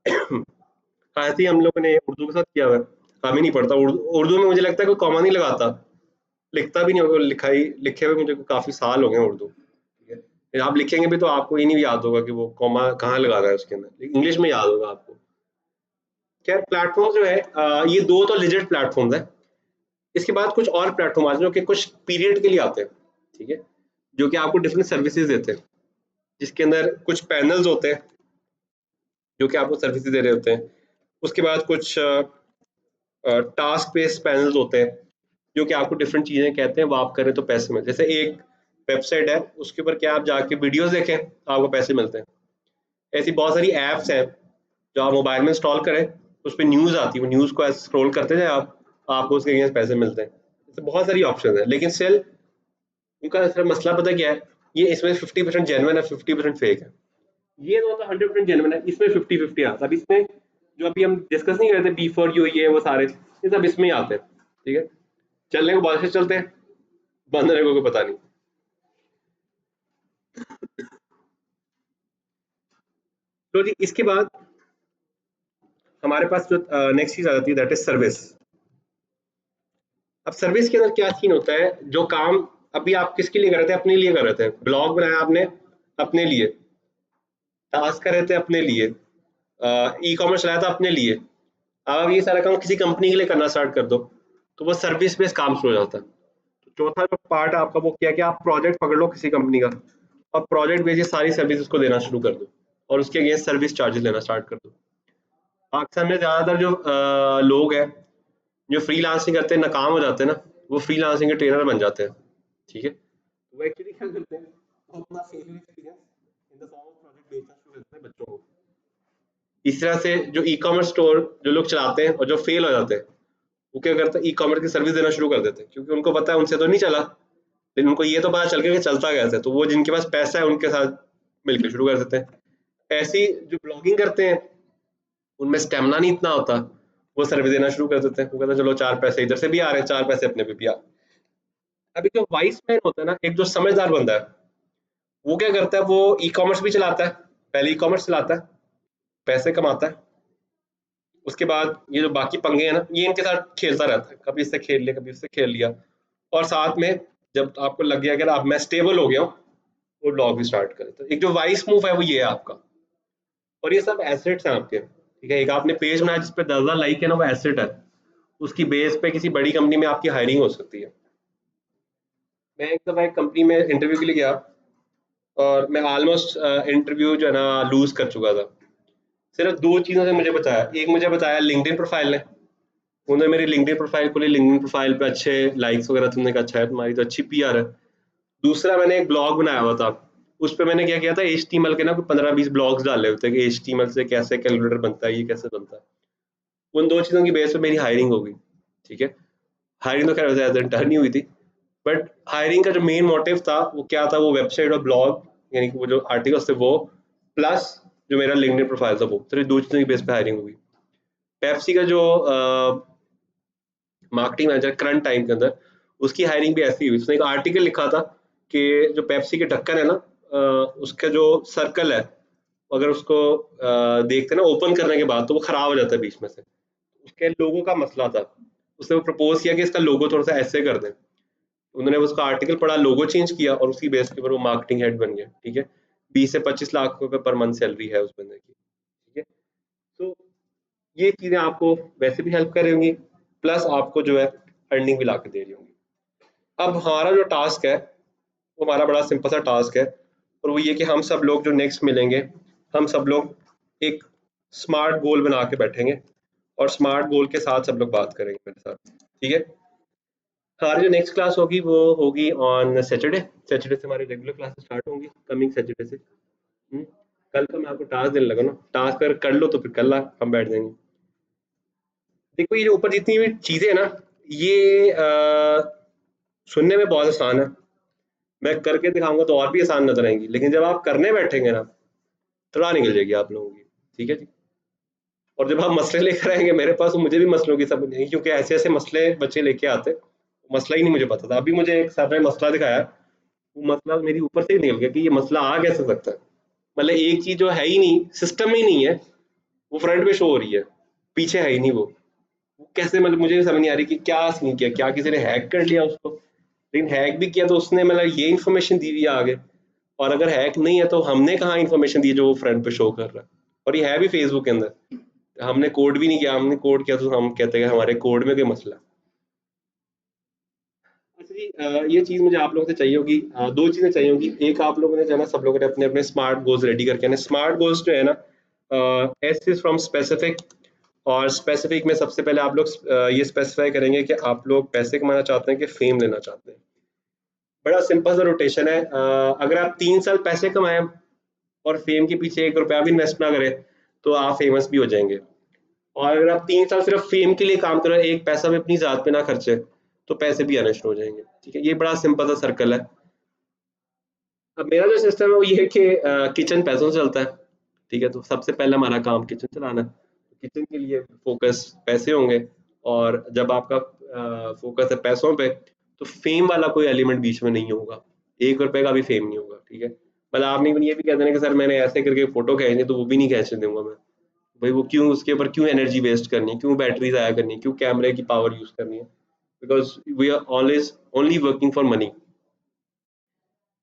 हाँ, ऐसे ही हम लोगों ने उर्दू के साथ किया हुआ है, हमें नहीं पड़ता उर्दू, उर्दू में मुझे लगता है कोई कॉमा नहीं लगाता, लिखता भी नहीं होगा, लिखाई लिखे हुए मुझे काफी साल हो गए उर्दू, आप लिखेंगे भी तो आपको ये नहीं याद होगा कि वो कॉमा कहाँ लगाना है उसके अंदर, इंग्लिश में याद होगा आपको। खैर प्लेटफॉर्म जो है ये दो तो लिजिट प्लेटफॉर्म्स है। इसके बाद कुछ और प्लेटफॉर्म आते हैं जो कि कुछ पीरियड के लिए आते हैं, ठीक है, जो कि आपको डिफरेंट सर्विसेज देते हैं, जिसके अंदर कुछ पैनल्स होते हैं जो कि आपको सर्विसेज दे रहे होते हैं। उसके बाद कुछ टास्क बेस्ड पैनल्स होते हैं जो कि आपको डिफरेंट चीजें कहते हैं, वो आप करें तो पैसे मिलते हैं। जैसे एक वेबसाइट है उसके ऊपर क्या आप जाके वीडियोस देखें आपको पैसे मिलते हैं। ऐसी बहुत सारी एप्स हैं जो आप मोबाइल में इंस्टॉल करें, उस पर न्यूज़ आती है, वो न्यूज़ को ऐसे स्क्रॉल करते जाए आप, आपको उसके अगेंस्ट पैसे मिलते हैं। ऐसे बहुत सारी ऑप्शन है, लेकिन स्टिल उनका सर मसला पता क्या है, ये इसमें 50% जेन्युइन है, 50% फेक है। ये तो 100% जेन्युइन है, इसमें 50-50 आता है। अब इसमें जो अभी हम डिस्कस नहीं करते बी फॉर यू, ये वो सारे ये सब इसमें ही आते हैं, ठीक है। चलने को बहुत से चलते हैं, बंद रहने को कोई पता नहीं। तो जी इसके बाद हमारे पास जो नेक्स्ट चीज आ जाती है दैट इज सर्विस। अब सर्विस के अंदर क्या सीन होता है, जो काम अभी आप किसके लिए कर रहे थे, अपने लिए कर रहे थे, ब्लॉग बनाया आपने अपने लिए, टास्क कर रहे थे अपने लिए, ई कॉमर्स चलाया था अपने लिए, अब आप ये सारा काम किसी कंपनी के लिए करना स्टार्ट कर दो तो वो सर्विस बेस्ड काम शुरू हो जाता है। तो चौथा जो पार्ट है आपका वो क्या, कि आप प्रोजेक्ट पकड़ लो किसी कंपनी का और प्रोजेक्ट बेसिस सारी सर्विस उसको देना शुरू कर दो और उसके अगेंस्ट सर्विस चार्जेस लेना स्टार्ट कर दो। पाकिस्तान में ज्यादातर जो लोग हैं जो फ्रीलांसिंग करते हैं नाकाम हो जाते हैं ना, वो फ्रीलांसिंग के ट्रेनर बन जाते हैं, ठीक है। वो एक्चुअली क्या करते हैं, वो अपना failure experience in the form of project बेचना शुरू करते हैं बच्चों को। इस तरह से जो ई कॉमर्स स्टोर जो लोग चलाते हैं और जो फेल हो जाते हैं, वो क्या करते हैं, ई कॉमर्स की सर्विस देना शुरू कर देते हैं, क्योंकि उनको पता है उनसे तो नहीं चला, लेकिन उनको ये तो पता चल गया कि चलता कैसे है, तो वो जिनके पास पैसा है उनके साथ मिलकर शुरू कर देते हैं। ऐसी जो ब्लॉगिंग करते हैं उनमें स्टेमिना नहीं इतना होता, वो सर्विस देना शुरू कर देते हैं, वो कहते हैं चलो चार पैसे इधर से भी आ रहे हैं, चार पैसे अपने पे भी आ रहे हैं। अभी जो वाइस मैन होता है ना, एक जो समझदार बंदा है, वो क्या करता है, वो ई कॉमर्स भी चलाता है, पहले ई कॉमर्स चलाता है, पैसे कमाता है, उसके बाद ये जो बाकी पंगे हैं ना ये इनके साथ खेलता रहता है, कभी इससे खेल लिया कभी इससे खेल लिया, और साथ में जब आपको लग गया कि अब मैं स्टेबल हो गया हूँ, वो ब्लॉग भी स्टार्ट करे। तो एक जो वाइस मूव है वो ये है आपका, और ये सब एसेट्स हैं आपके, ठीक है। एक आपने पेज बनाया जिसपे 10,000 लाइक है ना, वो एसेट है, उसकी बेस पे किसी बड़ी कंपनी में आपकी हायरिंग हो सकती है। मैं एक दफा एक कंपनी में इंटरव्यू के लिए गया और मैं ऑलमोस्ट इंटरव्यू जो है ना लूज कर चुका था। सिर्फ दो चीज़ों से मुझे बताया, एक मुझे बताया लिंक्डइन प्रोफाइल ने, उन्होंने मेरी लिंक्डइन प्रोफाइल खोली, लिंक्डइन प्रोफाइल पे अच्छे लाइक्स वगैरह, तुमने कहा अच्छा है तुम्हारी तो अच्छी पीआर है। दूसरा मैंने एक ब्लॉग बनाया हुआ था, उस पे मैंने क्या किया था, एचटीएमएल के ना कुछ 15-20 ब्लॉग्स डाले होते हैं कि एचटीएमएल से कैसे कैलकुलेटर बनता है, ये कैसे बनता है। उन दो चीज़ों की बेस पे मेरी हायरिंग हो गई, ठीक है। हायरिंग तो खैर वैसे इंटर्न नहीं हुई थी, बट हायरिंग का जो मेन मोटिव था वो क्या था, वो वेबसाइट और ब्लॉग, यानी कि वो जो आर्टिकल्स थे वो, प्लस जो मेरा लिंक्डइन प्रोफाइल था वो, तो ये दो चीज़ों की बेस पे हायरिंग हुई। पेप्सी का जो मार्केटिंग मैनेजर करंट टाइम के अंदर, उसकी हायरिंग भी ऐसी हुई। उसने एक आर्टिकल लिखा था कि जो पेप्सी के ढक्कन है ना, उसका जो सर्कल है, अगर उसको देखते हैं ना ओपन करने के बाद, तो वो खराब हो जाता है बीच में से। उसके लोगो का मसला था, उसने वो प्रपोज किया कि इसका लोगो थोड़ा सा ऐसे कर दें। उन्होंने उसका आर्टिकल पढ़ा, लोगो चेंज किया और उसी बेस के ऊपर वो मार्केटिंग हेड बन गया, ठीक है। 20 से 25 लाख रुपए पर मंथ सैलरी है उस बंदे की, ठीक है। तो ये चीजें आपको वैसे भी हेल्प करेंगी, प्लस आपको जो है अर्निंग भी ला के दे रही होंगी। अब हमारा जो टास्क है वो हमारा बड़ा सिंपल सा टास्क है, और वो ये कि हम सब लोग जो नेक्स्ट मिलेंगे, हम सब लोग एक स्मार्ट गोल बना के बैठेंगे और स्मार्ट गोल के साथ सब लोग बात करेंगे मेरे साथ, ठीक है। हमारी जो नेक्स्ट क्लास होगी वो होगी ऑन सैटरडे। सैटरडे से हमारी रेगुलर क्लासेस स्टार्ट होंगी, कमिंग सैटरडे से। कल का मैं आपको टास्क देने लगा ना, टास्क अगर कर लो तो फिर कल हम बैठ जाएंगे। देखो ये जो ऊपर जितनी भी चीजें है ना, ये सुनने में बहुत आसान है, मैं करके दिखाऊंगा तो और भी आसान नजर आएंगी, लेकिन जब आप करने बैठेंगे ना, तड़ा निकल जाएगी आप लोगों की, ठीक है जी। और जब आप मसले लेकर आएंगे मेरे पास, तो मुझे भी मसलों की समझ नहीं, क्योंकि ऐसे ऐसे मसले बच्चे लेके आते, मसला ही नहीं मुझे पता था। अभी मुझे एक सर ने मसला दिखाया, वो मसला मेरी ऊपर से ही निकल गया कि ये मसला आ कैसे सकता है। मतलब एक चीज जो है ही नहीं, सिस्टम में ही नहीं है, वो फ्रंट पे शो हो रही है, पीछे है ही नहीं वो कैसे, मतलब मुझे समझ नहीं आ रही कि क्या सीन किया, क्या किसी ने हैक कर लिया उसको, लेकिन हैक भी किया तो उसने मतलब ये इन्फॉर्मेशन दी हुई है आगे, और अगर हैक नहीं है तो हमने कहाँ इन्फॉर्मेशन दी जो वो फ्रंट पे शो कर रहा है, और ये है भी फेसबुक के अंदर, हमने कोड भी नहीं किया, हमने कोड किया तो हम कहते हैं कि हमारे कोड में कोई मसला है। अच्छा जी, ये चीज मुझे आप लोगों से चाहिए होगी, दो चीजें चाहिए होगी। एक, आप लोगों ने जो है ना, सब लोगों ने अपने अपने स्मार्ट गोल्स रेडी करके आने। स्मार्ट गोल्स जो है ना, एस इज फ्रॉम स्पेसिफिक, और स्पेसिफिक में सबसे पहले आप लोग ये स्पेसिफाई करेंगे कि आप लोग पैसे कमाना चाहते हैं कि फेम लेना चाहते हैं। बड़ा सिंपल सा रोटेशन है। अगर आप 3 साल पैसे कमाएं और फेम के पीछे 1 रुपया भी इन्वेस्ट ना करें तो आप फेमस भी हो जाएंगे। और अगर आप 3 साल सिर्फ फेम के लिए काम करें, एक पैसा भी अपनी जात पे ना खर्चे, तो पैसे भी आने शुरू हो जाएंगे। ठीक है, ये बड़ा सिंपल सा सर्कल है। अब मेरा जो सिस्टम है वो ये है कि किचन पैसों से चलता है। ठीक है, तो सबसे पहले हमारा काम किचन चलाना है। किचन के लिए फोकस पैसे होंगे, और जब आपका फोकस है पैसों पे, तो फेम वाला कोई एलिमेंट बीच में नहीं होगा। 1 रुपए का भी फेम नहीं होगा। ठीक है, मतलब आपने ये भी कह देना कि सर मैंने ऐसे करके फोटो खींचनी, तो वो भी नहीं खींचने दूंगा मैं। भाई वो क्यों, उसके ऊपर क्यों एनर्जी वेस्ट करनी है, क्यों बैटरी ज़ाया करनी है, क्यों कैमरे की पावर यूज करनी है, because we are always only working for money.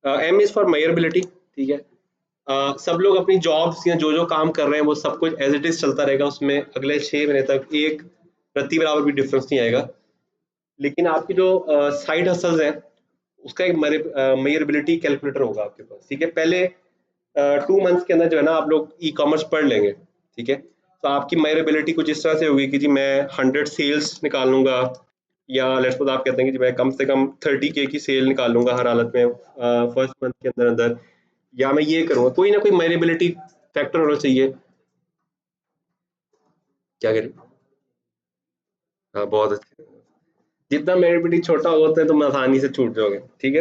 M is for measurability. ठीक है, सब लोग अपनी जॉब्स या जो जो काम कर रहे हैं वो सब कुछ एज इट इज चलता रहेगा, उसमें अगले 6 महीने तक एक रत्ती बराबर भी डिफरेंस नहीं आएगा। लेकिन आपकी जो साइड हसल्स हैं, उसका एक मेजरेबिलिटी कैलकुलेटर होगा आपके पास। ठीक है, पहले 2 मंथ्स के अंदर जो है ना आप लोग ई कॉमर्स पढ़ लेंगे। ठीक है, तो आपकी मेजरेबिलिटी कुछ इस तरह से होगी कि जी मैं 100 सेल्स निकाल लूंगा, या लेट्स सपोज आप कहते हैं कि जी मैं कम से कम 30K की सेल निकाल लूंगा हर हालत में फर्स्ट मंथ के अंदर अंदर, या मैं ये करूंगा। कोई ना कोई मेजरेबिलिटी फैक्टर होना चाहिए। क्या करें? हाँ, बहुत अच्छे। जितना मेजरेबिलिटी छोटा होता है तो मैं आसानी से छूट जाओगे। ठीक है,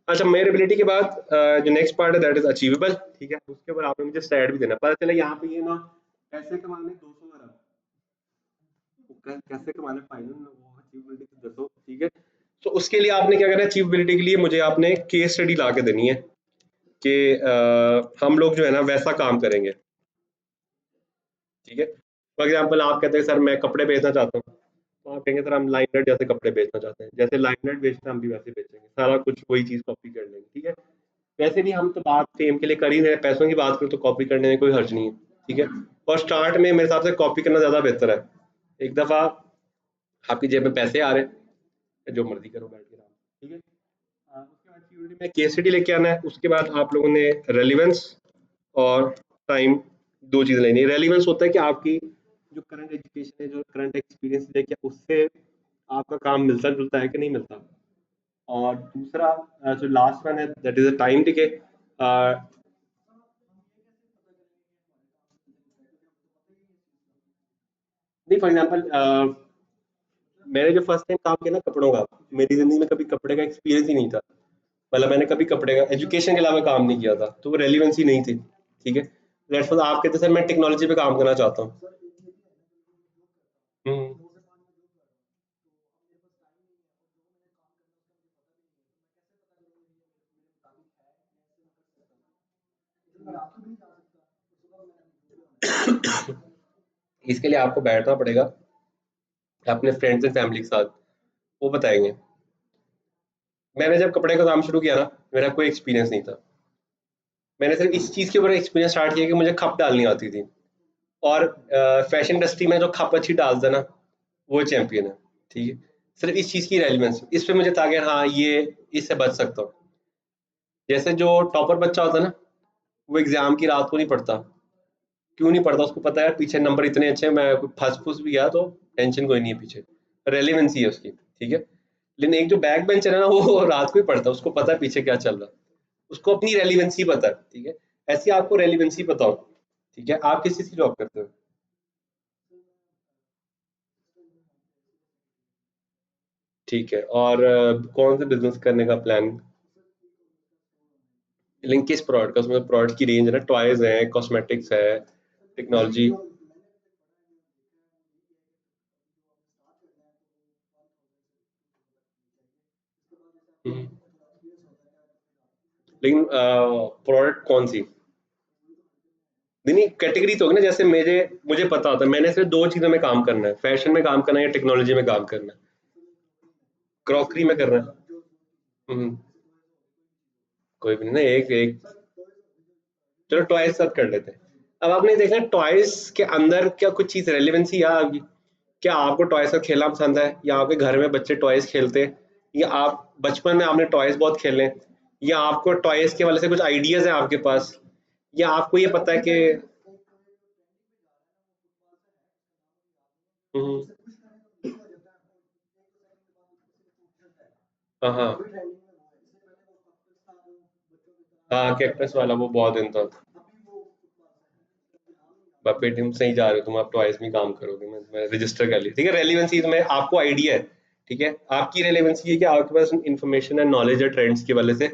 अच्छा, मेजरेबिलिटी के बाद जो नेक्स्ट पार्ट है दैट इज अचीवेबल। ठीक है, उसके ऊपर आपने मुझे स्टैट भी देना। पता चला यहाँ पे ये ना कैसे कमाने 200 अरब, कैसे कमाने फाइनल में वो अचीवेबिलिटी से दसो। ठीक है, तो उसके लिए आपने क्या करना है, अचीवेबिलिटी के लिए मुझे आपने केस स्टडी ला के देनी है कि हम लोग जो है ना वैसा काम करेंगे। ठीक है, फॉर एग्जाम्पल आप कहते हैं सर मैं कपड़े बेचना चाहता हूँ, तो आप कहेंगे सर हम लाइनर जैसे कपड़े बेचना चाहते हैं, जैसे लाइनर बेचते हैं हम भी वैसे बेचेंगे, सारा कुछ वही चीज कॉपी कर लेंगे। ठीक है, वैसे भी हम तो बात फेम के लिए कर ही रहे हैं, पैसों की बात करें तो कॉपी करने में कोई हर्ज नहीं है। ठीक है, और स्टार्ट में मेरे हिसाब से कॉपी करना ज्यादा बेहतर है। एक दफा आपकी जेब में पैसे आ रहे हैं, जो मर्जी करो बैठ के आराम से। ठीक है, उसके बाद थ्योरी में केस स्टडी लेके आना है। उसके बाद आप लोगों ने रेलिवेंस और टाइम, दो चीजें लेनी है। रेलिवेंस होता है कि आपकी जो करंट एजुकेशन है, जो करंट एक्सपीरियंस है, क्या उससे आपका काम मिलता जुलता है कि नहीं मिलता। और दूसरा जो लास्ट वन है दैट इज अ टाइम। ठीक है, नहीं, फॉर एग्जांपल मैंने जो फर्स्ट टाइम काम किया ना कपड़ों का, मेरी जिंदगी में कभी कपड़े का एक्सपीरियंस ही नहीं था। मतलब मैंने कभी कपड़े का एजुकेशन के अलावा काम नहीं किया था, तो वो रेलिवेंसी नहीं थी। ठीक है, लेट्स सपोज आप कहते सर मैं टेक्नोलॉजी पे काम करना चाहता हूँ। हम्म, इसके लिए आपको बैठना पड़ेगा अपने फ्रेंड्स एंड फैमिली के साथ, वो बताएंगे। मैंने जब कपड़े का काम शुरू किया ना, मेरा कोई एक्सपीरियंस नहीं था। मैंने सिर्फ इस चीज़ के ऊपर एक्सपीरियंस स्टार्ट किया कि मुझे खप डालनी आती थी, और फैशन इंडस्ट्री में जो खप अच्छी डालता है ना, वो चैंपियन है। ठीक है, सिर्फ इस चीज़ की रेलिवेंस, इस पे मुझे था कि हाँ ये इससे बच सकता हूँ। जैसे जो टॉपर बच्चा होता है ना, वो एग्जाम की रात को नहीं पढ़ता। क्यों नहीं पढ़ता? उसको पता है पीछे नंबर इतने अच्छे हैं, मैं फंस फूस भी गया तो टेंशन कोई नहीं है पीछे, रेलिवेंसी है उसकी। ठीक है, लेकिन एक जो बैक बेंचर है ना, वो रात को ही पढ़ता है, उसको पता है पीछे क्या चल रहा है, उसको अपनी रेलिवेंसी पता है। ठीक है, ऐसी आपको रेलिवेंसी पता हो। ठीक है, आप किस चीज की जॉब करते हो? ठीक है, और कौन से बिजनेस करने का प्लान? लिंक किस प्रोडक्ट का? उसमें प्रोडक्ट की रेंज है ना, टॉयज है, कॉस्मेटिक्स है, टेक्नोलॉजी। लेकिन प्रोडक्ट कौन सी? नहीं नहीं, कैटेगरी तो होगी ना। जैसे मुझे मुझे पता होता है मैंने सिर्फ दो चीजों में काम करना है, फैशन में काम करना है या टेक्नोलॉजी में काम करना है। क्रॉकरी में करना है। हम्म, कोई भी नहीं ना, एक एक चलो टॉयज साथ कर लेते हैं। अब आपने देखा टॉयज के अंदर क्या कुछ चीज रेलिवेंसी है आपकी? क्या आपको टॉयज का खेलना पसंद है, या आपके घर में बच्चे टॉयज खेलते हैं, या आप बचपन में आपने टॉयज बहुत खेले हैं, या आपको टॉयज के वाले से कुछ आइडियाज हैं आपके पास, या आपको ये पता है कि हम्म, हाँ हाँ हाँ, कैक्टस वाला वो बहुत दिन था। पेटीएम से ही जा रहे हो तुम, आप टॉयज में काम करोगे, मैं रजिस्टर कर लिया, ठीक है। रेलिवेंसी में आपको आइडिया है, ठीक है, आपकी रेलिवेंसी है कि आपके पास इंफॉर्मेशन है, नॉलेज है ट्रेंड्स की वजह से,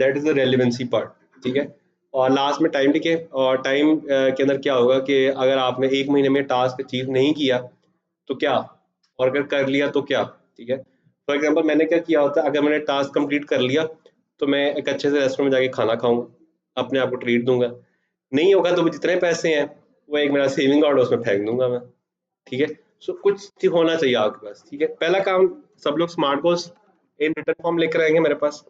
that is the relevancy part, ठीक है। और लास्ट में टाइम, ठीक है, और टाइम के अंदर क्या होगा कि अगर आपने एक महीने में टास्क अचीव नहीं किया तो क्या, और अगर कर लिया तो क्या, ठीक है। फॉर एग्जाम्पल मैंने क्या किया होता है, अगर मैंने टास्क कंप्लीट कर लिया तो मैं एक अच्छे से रेस्टोरेंट में जाके खाना खाऊंगा, अपने आप को ट्रीट दूंगा। नहीं होगा तो वो जितने पैसे हैं वो एक मेरा सेविंग कार्ड है उसमें फेंक दूंगा मैं, ठीक है। सो कुछ ठीक होना चाहिए आपके पास, ठीक है। पहला काम, सब लोग smart goals in return form लेकर आएंगे मेरे पास।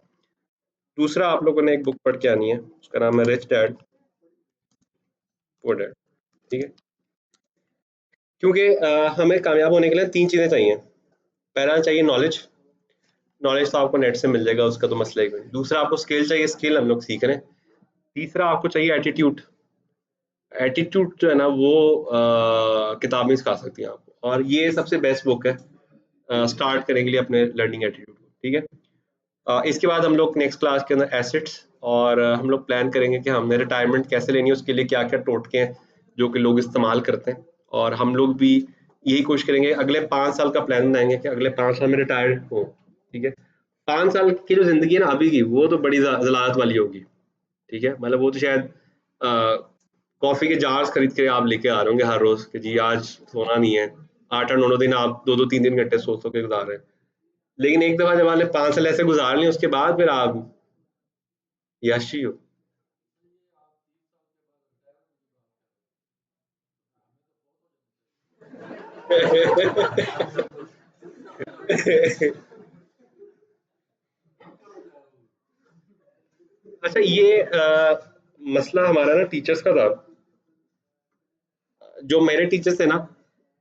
दूसरा, आप लोगों ने एक बुक पढ़ के आनी है, उसका नाम है रिच डैड पुअर डैड, ठीक है। क्योंकि हमें कामयाब होने के लिए तीन चीजें चाहिए। पहला चाहिए नॉलेज, नॉलेज तो आपको नेट से मिल जाएगा, उसका तो मसला ही नहीं। दूसरा आपको स्किल चाहिए, स्किल हम लोग सीख रहे हैं। तीसरा आपको चाहिए एटीट्यूड, एटीट्यूड जो है ना वो किताब नहीं सिखा सकती आपको, और ये सबसे बेस्ट बुक है स्टार्ट करने के लिए अपने लर्निंग एटीट्यूड को, ठीक है। इसके बाद हम लोग नेक्स्ट क्लास के अंदर एसेट्स, और हम लोग प्लान करेंगे कि हमने रिटायरमेंट कैसे लेनी है, उसके लिए क्या क्या टोटके हैं जो कि लोग इस्तेमाल करते हैं। और हम लोग भी यही कोशिश करेंगे, अगले 5 साल का प्लान बनाएंगे कि अगले 5 साल में रिटायर्ड हो, ठीक है। 5 साल की जो जिंदगी है ना अभी की, वो तो बड़ी जलालत वाली होगी, ठीक है। मतलब वो तो शायद कॉफी के जार्स खरीद के आप लेके आ रहे होंगे हर रोज कि जी आज सोना नहीं है, 8 8 9 9 दिन आप 2 2 3 3 घंटे सो के गुजार रहे हैं। लेकिन एक दफा जब आपने 5 साल ऐसे गुजार लिए उसके बाद फिर आप यशी हो। अच्छा, ये मसला हमारा ना टीचर्स का था। जो मेरे टीचर्स थे ना,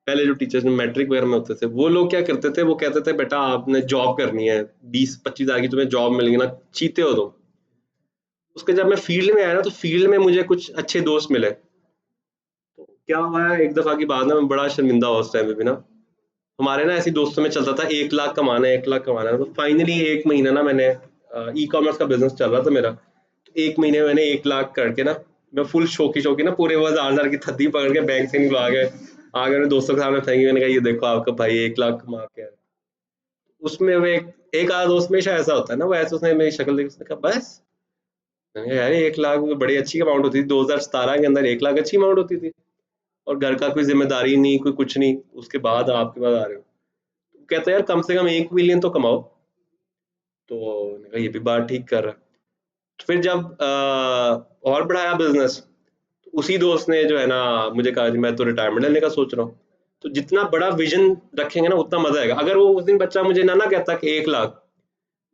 पहले जो टीचर्स मैट्रिक वगैरह में होते थे, वो लोग क्या करते थे, वो कहते थे बेटा आपने जॉब करनी है, 20 25 हज़ार की तुम्हें जॉब मिलेगी ना, चीते हो तुम। उसके जब मैं फील्ड में आया ना, तो फील्ड में मुझे कुछ अच्छे दोस्त मिले। तो क्या हुआ है, एक दफा की बात ना, मैं बड़ा शर्मिंदा हुआ उस टाइम पे भी ना। हमारे ना ऐसी दोस्तों में चलता था 1 लाख कमाना है, 1 लाख कमाना है। तो फाइनली एक महीना ना मैंने, ई कॉमर्स का बिजनेस चल रहा था मेरा, तो एक महीने में मैंने 1 लाख करके ना, मैं फुल शौकी शौकी ना पूरे 1000 की थद्दी पकड़ के बैंक से निकलवा के आगे अपने दोस्तों के सामने फेंकी। मैंने कहा ये देखो आपका भाई 1 लाख कमा के आया। उसमें वो एक आधा दोस्त में शायद ऐसा होता है ना, वो ऐसे उसने मेरी शक्ल देखी, उसने कहा बस। मैंने कहा यार 1 लाख तो बड़ी अच्छी अमाउंट होती थी 2017 के अंदर, 1 लाख अच्छी अमाउंट होती थी। और घर का कोई जिम्मेदारी नहीं, कोई कुछ नहीं, उसके बाद आपके पास आ रहे हो। कहता है यार कम से कम 1 मिलियन तो कमाओ। तो मैंने कहा ये भी बात ठीक कर रहा है। तो फिर जब और बढ़ाया बिजनेस, तो उसी दोस्त ने जो है ना मुझे कहा जी मैं तो रिटायरमेंट लेने का सोच रहा हूँ। तो जितना बड़ा विजन रखेंगे ना उतना मजा आएगा। अगर वो उस दिन बच्चा मुझे ना ना कहता कि 1 लाख,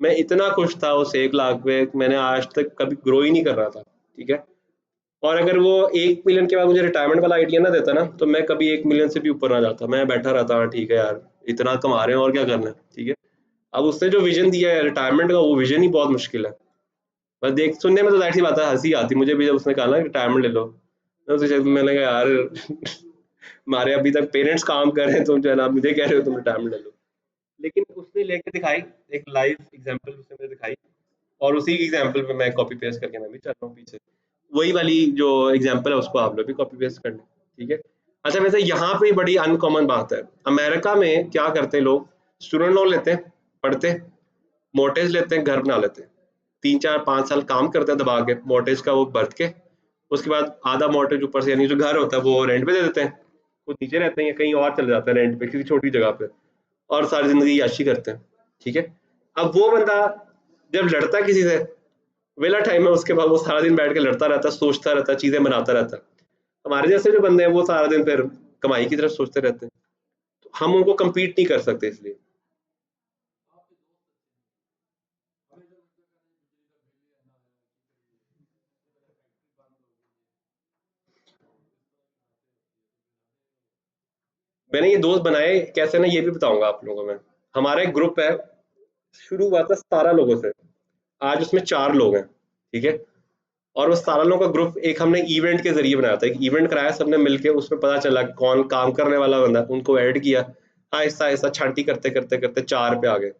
मैं इतना खुश था उस 1 लाख पे, मैंने आज तक कभी ग्रो ही नहीं कर रहा था, ठीक है। और अगर वो 1 मिलियन के बाद मुझे रिटायरमेंट वाला आइडिया ना देता ना, तो मैं कभी 1 मिलियन से भी ऊपर ना जाता, मैं बैठा रहता, हाँ ठीक है यार, इतना कमा रहे हैं और क्या करना है, ठीक है। अब उसने जो विजन दिया है रिटायरमेंट का, वो विजन ही बहुत मुश्किल है। बस देख सुनने में तो जाहिर सी बात है, हंसी आती मुझे भी जब उसने कहा ना रिटायरमेंट ले लो। मैंने कहा यार हमारे अभी तक पेरेंट्स काम कर रहे हैं, तुम जो है ना मुझे कह रहे हो तुम रिटायरमेंट ले लो। लेकिन उसने लेके दिखाई, एक लाइव एग्जांपल उसने मुझे दिखाई, और उसी एग्जांपल पे मैं कॉपी पेस्ट करके मैं भी चल रहा हूँ पीछे। वही वाली जो एग्जांपल है उसको आप लोग भी कॉपी पेस्ट करना, ठीक है। अच्छा, वैसे यहाँ पे बड़ी अनकॉमन बात है, अमेरिका में क्या करते हैं लोग, स्टूडेंट लोन लेते हैं, पढ़ते हैं, मोर्टेज लेते हैं, घर बना लेते हैं, 3 4 5 साल काम करते हैं दबा के मोर्टेज का वो भर के, उसके बाद आधा मोर्टेज ऊपर से यानी जो घर होता है वो रेंट पे दे देते हैं, खुद नीचे रहते हैं या कहीं और चले जाते हैं रेंट पे किसी छोटी जगह पे, और सारी जिंदगी याशी करते हैं, ठीक है। अब वो बंदा जब लड़ता है किसी से, वेला टाइम है उसके बाद, वो सारा दिन बैठ के लड़ता रहता है, सोचता रहता है, चीजें बनाता रहता है। हमारे जैसे जो बंदे हैं वो सारा दिन फिर कमाई की तरफ सोचते रहते हैं, तो हम उनको compete नहीं कर सकते इसलिए। मैंने ये दोस्त बनाए कैसे ना, ये भी बताऊंगा आप लोगों में। हमारा एक ग्रुप है, शुरू हुआ था 17 लोगों से, आज उसमें 4 लोग हैं, ठीक है। और वो 17 लोगों का ग्रुप एक हमने इवेंट के जरिए बनाया था, एक इवेंट कराया सबने मिलके, उसमें पता चला कौन काम करने वाला बंदा, उनको ऐड किया, आहिस्ता आहिस्ता छांटी करते करते करते 4 पे आ गए।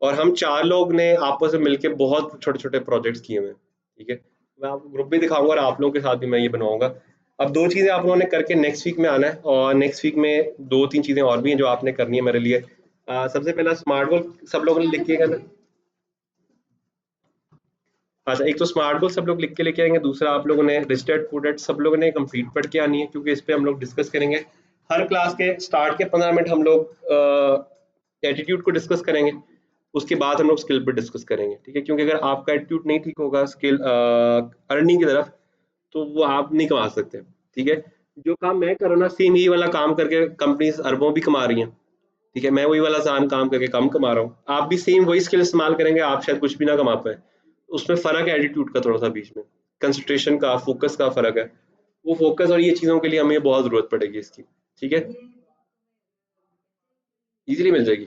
और हम 4 लोग ने आपस में मिलके बहुत छोटे छोटे प्रोजेक्ट्स किए हुए हैं, ठीक है। मैं आपको ग्रुप भी दिखाऊंगा और आप लोगों के साथ भी मैं ये बनवाऊंगा। अब 2 चीजें आप लोगों ने करके नेक्स्ट वीक में आना है, और नेक्स्ट वीक में 2-3 चीजें और भी हैं जो आपने करनी है मेरे लिए। सबसे पहला स्मार्ट गोल सब लोगों ने लिखिएगा ना। अच्छा, एक तो स्मार्ट गोल सब लोग लिख के लेके आएंगे, दूसरा आप लोगों ने रिच डैड पुअर डैड सब लोगों ने कंप्लीट पढ़ के आनी है, क्योंकि इस पे हम लोग डिस्कस करेंगे। हर क्लास के स्टार्ट के 15 मिनट हम लोग एटीट्यूड को डिस्कस करेंगे, उसके बाद हम लोग स्किल पे डिस्कस करेंगे, ठीक है। क्योंकि अगर आपका एटीट्यूड नहीं ठीक होगा स्किल अर्निंग की तरफ, तो वो आप नहीं कमा सकते, ठीक है। जो काम मैं कर रहा हूँ ना, सेम यही वाला काम करके कंपनीज अरबों भी कमा रही हैं, ठीक है। मैं वही वाला काम काम करके कम कमा रहा हूँ, आप भी सेम वही स्किल इस्तेमाल करेंगे, आप शायद कुछ भी ना कमा पाए। उसमें फ़र्क है एटीट्यूड का थोड़ा सा, बीच में कंसंट्रेशन का, फोकस का फ़र्क है। वो फोकस और ये चीज़ों के लिए हमें बहुत ज़रूरत पड़ेगी इसकी, ठीक है। इजीली मिल जाएगी,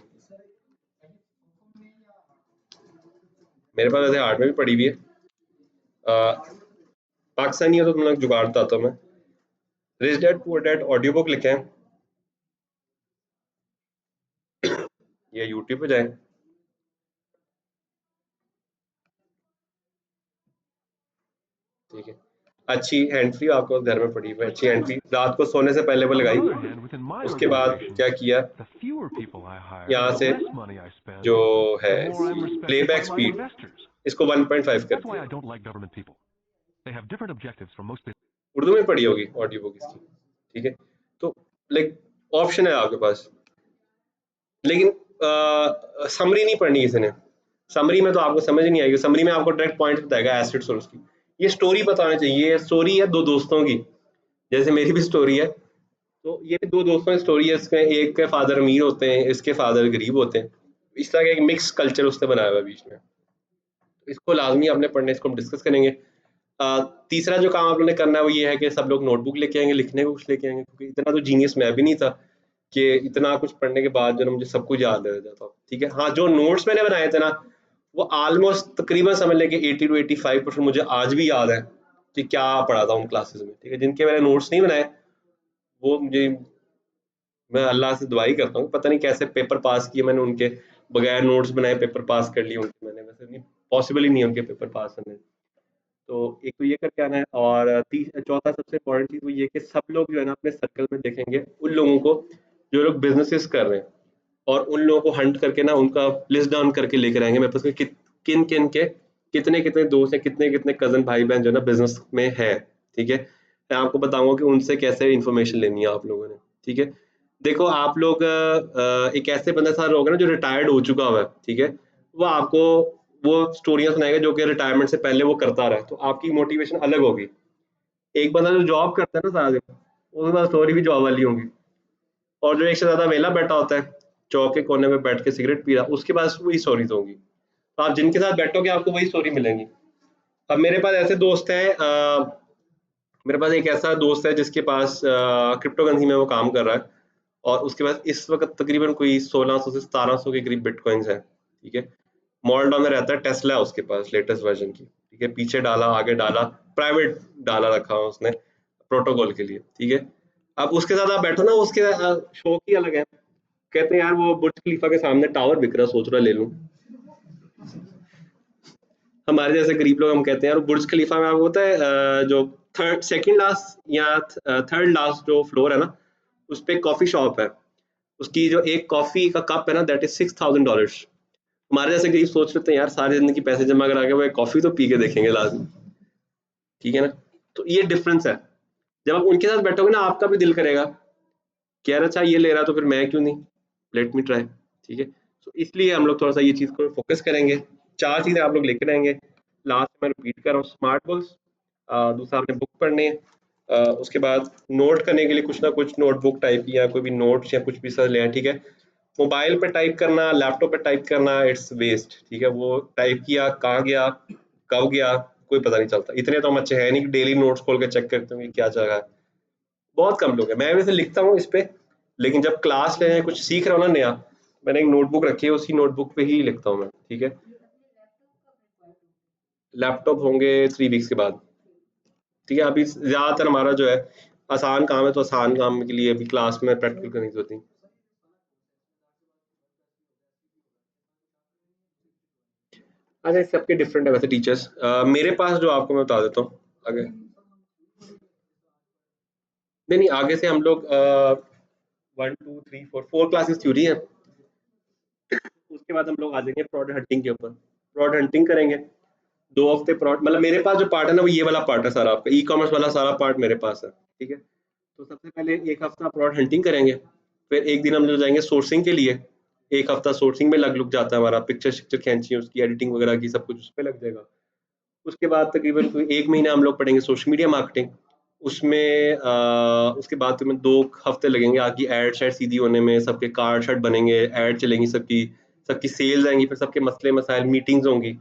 मेरे पास ऐसे आर्ट में भी पड़ी हुई है। पाकिस्तानी है तो तुम लोग जुगाड़ बताता हूँ मैं। Rich dad poor dad audio book लिखे हैं, या यूट्यूब पे जाएं, ठीक है। अच्छी हैंड फ्री आपको घर में पड़ी हुई है, अच्छी हैंड फ्री, रात को सोने से पहले वो On the लगाई। other hand, within my उसके बाद organization, क्या किया, the fewer people I hire, यहाँ the से less money I spend, जो है the more I'm respected playback by my speed, investors. इसको 1.5 कर That's why दिया। I don't like government people. They have different objectives from most business. Urdu में पढ़ी होगी ऑडियो बुक इसकी, ठीक है। तो लाइक ऑप्शन है आपके पास, लेकिन समरी नहीं पढ़नी किसी ने। समरी में तो आपको समझ नहीं आएगी, समरी में आपको डायरेक्ट पॉइंट बताएगा एसिड्स और उसकी। ये स्टोरी बताना चाहिए, ये स्टोरी है 2 दोस्तों की, जैसे मेरी भी स्टोरी है। तो ये भी 2 दोस्तों की स्टोरी है, इसके एक के फादर अमीर होते हैं, इसके फादर गरीब होते हैं। इस तरह का एक मिक्स कल्चर उसने बनाया हुआ है बीच में। तो इसको लाज़मी आपने पढ़ना है, इसको हम डिस्कस करेंगे। तीसरा जो काम आप लोगों ने करना है वो ये है कि सब लोग नोटबुक लेके आएँगे, लिखने को कुछ लेके आएँगे, क्योंकि इतना तो जीनियस मैं भी नहीं था कि इतना कुछ पढ़ने के बाद जो है ना मुझे सब कुछ याद रह जाता, ठीक है। हाँ, जो नोट्स मैंने बनाए थे ना, वो ऑलमोस्ट तकरीबन समझ लें कि 80 टू 85% मुझे आज भी याद है कि क्या पढ़ा था उन क्लासेस में, ठीक है। जिनके मैंने नोट्स नहीं बनाए, वो मुझे, मैं अल्लाह से दुआ ही करता हूँ, पता नहीं कैसे पेपर पास किए मैंने उनके, बगैर नोट्स बनाए पेपर पास कर लिए उनके मैंने, वैसे नहीं, पॉसिबल ही नहीं है उनके पेपर पास करने। तो एक तो ये करके आना है, और चौथा सबसे इम्पोर्टेंट चीज़ वो ये कि सब लोग जो है ना अपने सर्कल में देखेंगे उन लोगों को जो लोग बिजनेसेस कर रहे हैं, और उन लोगों को हंट करके ना उनका लिस्ट डाउन करके लेकर आएंगे मेरे पास कि किन किन के कितने कितने दोस्त हैं, कितने कितने कजन भाई बहन जो है ना बिजनेस में है, ठीक है। मैं आपको बताऊंगा कि उनसे कैसे इन्फॉर्मेशन लेनी है आप लोगों ने, ठीक है। देखो आप लोग एक ऐसे बंदे के साथ रहोगे ना जो रिटायर्ड हो चुका हुआ है, ठीक है। वो आपको वो स्टोरियां सुनाएगा जो कि रिटायरमेंट से पहले वो करता रहा है, तो आपकी मोटिवेशन अलग होगी। एक बंदा जो जॉब करता है ना सारा दिन, उसके पास स्टोरी भी जॉब वाली होगी। और जो एक से ज्यादा वेला बैठा होता है चौक के कोने में बैठ के सिगरेट पी रहा, उसके पास वही स्टोरीज होंगी। तो आप जिनके साथ बैठोगे आपको वही स्टोरी मिलेंगी। अब मेरे पास ऐसे दोस्त हैं, मेरे पास एक ऐसा दोस्त है जिसके पास क्रिप्टो करेंसी में वो काम कर रहा है, और उसके पास इस वक्त तकरीबन कोई 1600 से 1700 के करीब बिटकॉइंस है, ठीक है। मॉल टाउन में रहता है, टेस्ला है उसके पास लेटेस्ट वर्जन की, ठीक है। पीछे डाला, आगे डाला, प्राइवेट डाला रखा है उसने प्रोटोकॉल के लिए, ठीक है। अब उसके साथ आप बैठो ना, उसके शौक ही अलग है। कहते हैं यार वो बुर्ज खलीफा के सामने टावर बिक रहा, सोच रहा ले लूं। हमारे जैसे गरीब लोग हम कहते हैं यार बुर्ज खलीफा में आपको होता है जो थर्ड सेकंड लास्ट या थर्ड लास्ट जो फ्लोर है ना, उस पे कॉफी शॉप है। उसकी जो एक कॉफी का कप है ना, दैट इज $6,000। हमारे जैसे गरीब सोच लेते हैं यार सारी जिंदगी पैसे जमा करा के वो एक कॉफी तो पी के देखेंगे लाजमी, ठीक है ना। तो ये डिफरेंस है। जब आप उनके साथ बैठोगे ना आपका भी दिल करेगा कि यार अच्छा ये ले रहा तो फिर मैं क्यों नहीं, लेट मी ट्राई, ठीक है। तो इसलिए हम लोग थोड़ा सा ये चीज़ को फोकस करेंगे। 4 चीज़ें आप लोग लेकर आएंगे। लास्ट में रिपीट कर रहा हूँ, स्मार्ट गोल्स, दूसरा आपने बुक पढ़नी है, उसके बाद नोट करने के लिए कुछ ना कुछ नोटबुक टाइप या कोई भी नोट्स या कुछ भी सर लें, ठीक है। मोबाइल पे टाइप करना, लैपटॉप पे टाइप करना, इट्स वेस्ट, ठीक है। वो टाइप किया कहाँ गया, कब गया, कोई पता नहीं चलता। इतने तो हम अच्छे हैं नहीं कि डेली नोट्स खोल के चेक करते होंगे क्या चल रहा है। बहुत कम लोग हैं, मैं वैसे लिखता हूँ इस पे, लेकिन जब क्लास ले कुछ सीख रहा हूँ ना नया, मैंने एक नोटबुक रखी है, उसी नोटबुक पे ही लिखता हूँ मैं, ठीक है। लैपटॉप होंगे 3 वीक्स के बाद, ठीक है। अभी ज्यादातर हमारा जो है आसान काम है, तो आसान काम के लिए अभी क्लास में प्रैक्टिकल करनी की होती। अच्छा, सबके डिफरेंट है वैसे टीचर्स। मेरे पास जो आपको मैं बता देता हूँ आगे, नहीं नहीं, आगे से हम लोग 1 2 3 4 क्लासेस थ्योरी है, उसके बाद हम लोग आ जाएंगे प्रोडक्ट हंटिंग के ऊपर। प्रोडक्ट हंटिंग करेंगे 2 हफ्ते प्रोडक्ट, मतलब मेरे पास जो पार्ट है ना वो ये वाला पार्ट है सारा, आपका ई कॉमर्स वाला सारा पार्ट मेरे पास है, ठीक है। तो सबसे पहले 1 हफ्ता प्रोडक्ट हंटिंग करेंगे, फिर एक दिन हम लोग जाएंगे सोर्सिंग के लिए। 1 हफ्ता सोर्सिंग में लग जाता है हमारा, पिक्चर शिक्चर खींची उसकी एडिटिंग वगैरह की, सब कुछ उस पर लग जाएगा। उसके बाद तकरीबन कोई 1 महीना हम लोग पढ़ेंगे सोशल मीडिया मार्केटिंग। उसमें उसके बाद तुम्हें 2 हफ्ते लगेंगे आपकी एड शेड सीधी होने में, सबके कार्ड शार्ड बनेंगे, एड चलेंगी सबकी, सबकी सेल्स आएंगी, फिर सबके मसले मसाइल मीटिंग्स होंगी।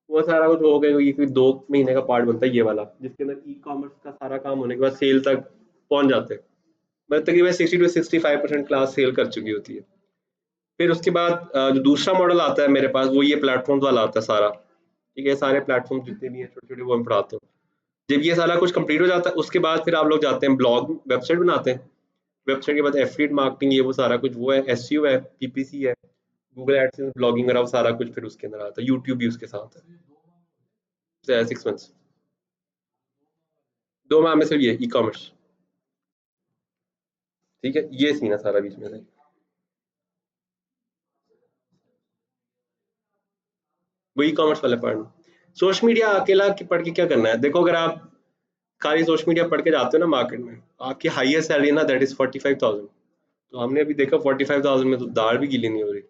वो सारा कुछ हो गया, ये कोई 2 महीने का पार्ट बनता है ये वाला, जिसके अंदर ई कॉमर्स का सारा काम होने के बाद सेल तक पहुंच जाते हैं। मतलब तकरीबन 60 to 65% क्लास सेल कर चुकी होती है। फिर उसके बाद जो दूसरा मॉडल आता है मेरे पास, वो ये प्लेटफॉर्म वाला आता है सारा, ठीक है। सारे प्लेटफॉर्म जितने भी हैं छोटे छोटे, वो मैं पढ़ाता हूँ। जब ये सारा कुछ कंप्लीट हो जाता है, उसके बाद फिर आप लोग जाते हैं ब्लॉग, वेबसाइट बनाते हैं। वेबसाइट के बाद एफिलिएट मार्केटिंग, ये वो सारा कुछ वो है, एसईओ है, पीपीसी है, गूगल एडसेंस, ब्लॉगिंग वगैरह, वो सारा कुछ फिर उसके अंदर आता है। यूट्यूब भी उसके साथ है। 6 मंथ्स, 2 माह में सिर्फ ये ई कॉमर्स, ठीक है। ये सीन है सारा बीच में से। वो ई कॉमर्स वाला पढ़ना। सोशल मीडिया अकेला पढ़ के क्या करना है, देखो अगर आप खाली सोशल मीडिया पढ़ के जाते हो ना मार्केट में, आपकी हाईएस्ट सैलरी ना दैट इज 45,000। तो हमने अभी देखा 45,000 में तो दाल भी गीली नहीं हो रही।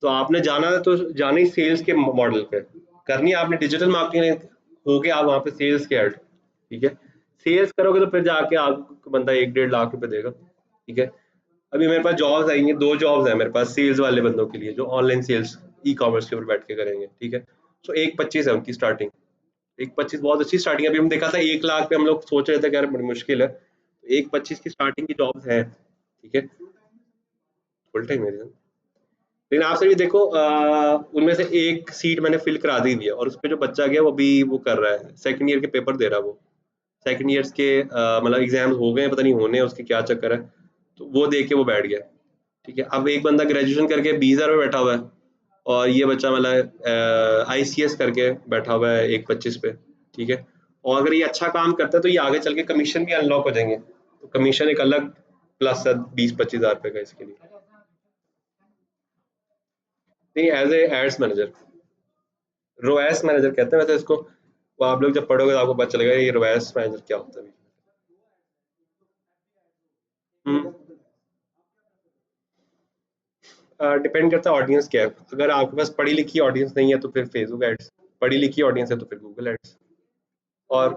तो आपने जाना है तो जाना ही सेल्स के मॉडल पे करनी है आपने, डिजिटल मार्केटिंग हो गया, आप वहाँ पे सेल्स के ऐड, ठीक है। सेल्स करोगे तो फिर जाके आपको बंदा 1 1.5 लाख रुपए देगा, ठीक है। अभी मेरे पास जॉब्स आएंगे, 2 जॉब्स है मेरे पास सेल्स वाले बंदों के लिए, जो ऑनलाइन सेल्स ई कॉमर्स के ऊपर बैठ के करेंगे, ठीक है। सो 1.25 है उनकी स्टार्टिंग। 1.25 बहुत अच्छी स्टार्टिंग है। अभी हम देखा था 1 लाख पे हम लोग सोच रहे थे कि यार बड़ी मुश्किल है, तो 1.25 की स्टार्टिंग की जॉब्स है, ठीक है। फुल टाइम है। लेकिन आप सभी देखो उनमें से एक सीट मैंने फिल करा दी हुई है, और उस पे जो बच्चा गया वो भी वो कर रहा है, सेकंड ईयर के पेपर दे रहा है वो। सेकंड ईयर्स के मतलब एग्जाम्स हो गए हैं, पता नहीं होने हैं उसके क्या चक्कर है, तो वो दे के वो बैठ गया, ठीक है। अब एक बंदा ग्रेजुएशन करके 20,000 में बैठा हुआ है, और ये बच्चा मतलब आईसीएस करके बैठा हुआ है 1.25 पे, ठीक है। और अगर ये अच्छा काम करता है तो ये आगे चल के कमीशन भी अनलॉक हो जाएंगे, तो कमीशन एक अलग प्लस है 20-25 हज़ार रुपए का इसके लिए। नहीं, as a ads manager, ROAS manager कहते हैं वैसे इसको। वो आप लोग जब पढ़ोगे तो आपको पता चलेगा ये रोएस मैनेजर क्या होता है। डिपेंड करता है ऑडियंस क्या है। अगर आपके पास पढ़ी लिखी ऑडियंस नहीं है तो फिर फेसबुक एड्स, पढ़ी लिखी ऑडियंस है तो फिर गूगल एड्स। और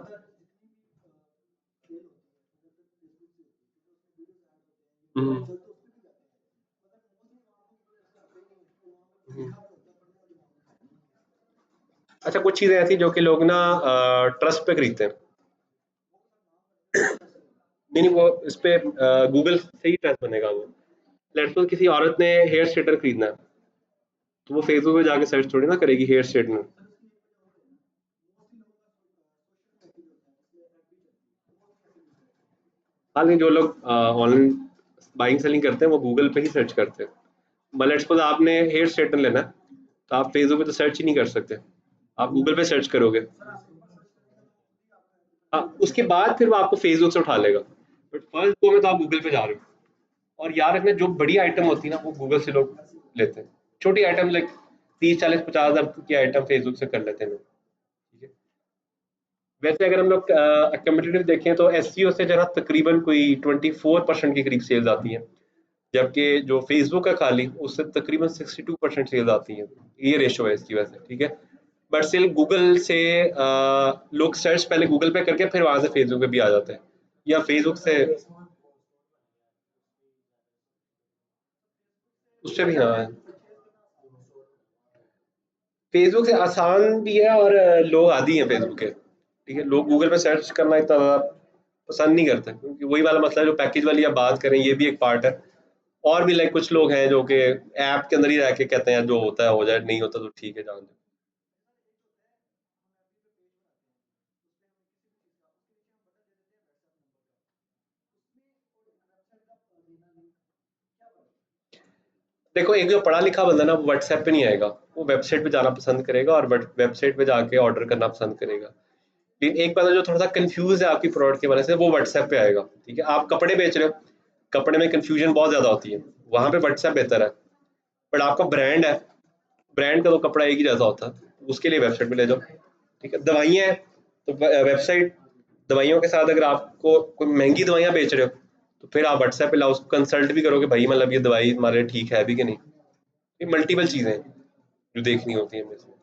हम्म, हम्म। अच्छा, कुछ चीजें ऐसी जो कि लोग ना ट्रस्ट पे खरीदते हैं। नहीं नहीं, वो इस पे गूगल से ही ट्रस्ट बनेगा वो। लेट्स सपोज किसी औरत ने हेयर स्ट्रेटनर खरीदना है, तो वो फेसबुक पे जाके सर्च थोड़ी ना करेगी हेयर स्ट्रेटनर। हालांकि जो लोग ऑनलाइन बाइंग सेलिंग करते हैं वो गूगल पे ही सर्च करते हैं। मतलब लेट्स सपोज आपने हेयर स्ट्रेटनर लेना है, तो आप फेसबुक पे तो सर्च ही नहीं कर सकते, आप गूगल पे सर्च करोगे। हाँ, उसके बाद फिर वो आपको फेसबुक से उठा लेगा, बट फर्स्ट गो में तो आप गूगल पे जा रहे हो। और याद रखना, जो बड़ी आइटम होती है ना वो गूगल से लोग लेते हैं, छोटी आइटम लाइक 30 40 50 हज़ार की आइटम फेसबुक से कर लेते हैं लोग, ठीक है। वैसे अगर हम लोग कम्पिटेटिव देखें तो एसईओ से जरा तकरीबन कोई 24% के करीब सेल्स आती है, जबकि जो फेसबुक है खाली उससे तकरीबन 62% सेल्स आती है। ये रेशो है इसकी वजह से, ठीक है। बट स्टिल गूगल से लोग सर्च पहले गूगल पे करके फिर वहां से फेसबुक पे भी आ जाते हैं, या फेसबुक से उससे भी। हाँ, फेसबुक से आसान भी है, और लोग आदी हैं फेसबुक के, ठीक है। लोग गूगल पे सर्च करना इतना ज़्यादा पसंद नहीं करते, क्योंकि वही वाला मसला है, जो पैकेज वाली आप बात करें ये भी एक पार्ट है। और भी लाइक कुछ लोग हैं जो कि ऐप के अंदर ही रह के कहते हैं जो होता है हो जाए, नहीं होता तो ठीक है, जान दो। देखो, एक जो पढ़ा लिखा बंदा ना, वो व्हाट्सएप पे नहीं आएगा, वो वेबसाइट पे जाना पसंद करेगा और वेबसाइट पे जाके ऑर्डर करना पसंद करेगा। लेकिन एक बंदा जो थोड़ा सा कंफ्यूज है आपकी प्रोडक्ट की वजह से, वो व्हाट्सएप पे आएगा। ठीक है, आप कपड़े बेच रहे हो, कपड़े में कंफ्यूजन बहुत ज्यादा होती है, वहां पे व्हाट्सएप बेहतर है। बट आपका ब्रांड है, ब्रांड का तो कपड़ा एक ही जैसा होता है, उसके लिए वेबसाइट पे ले जाओ। ठीक है, दवाइयाँ हैं तो वेबसाइट, दवाइयों के साथ अगर आपको कोई महंगी दवाइयाँ बेच रहे हो तो फिर आप व्हाट्सएप पे लाओ, उसको कंसल्ट भी करो कि भाई मतलब ये दवाई हमारे लिए ठीक है भी कि नहीं। ये मल्टीपल चीजें हैं जो देखनी होती है इसमें।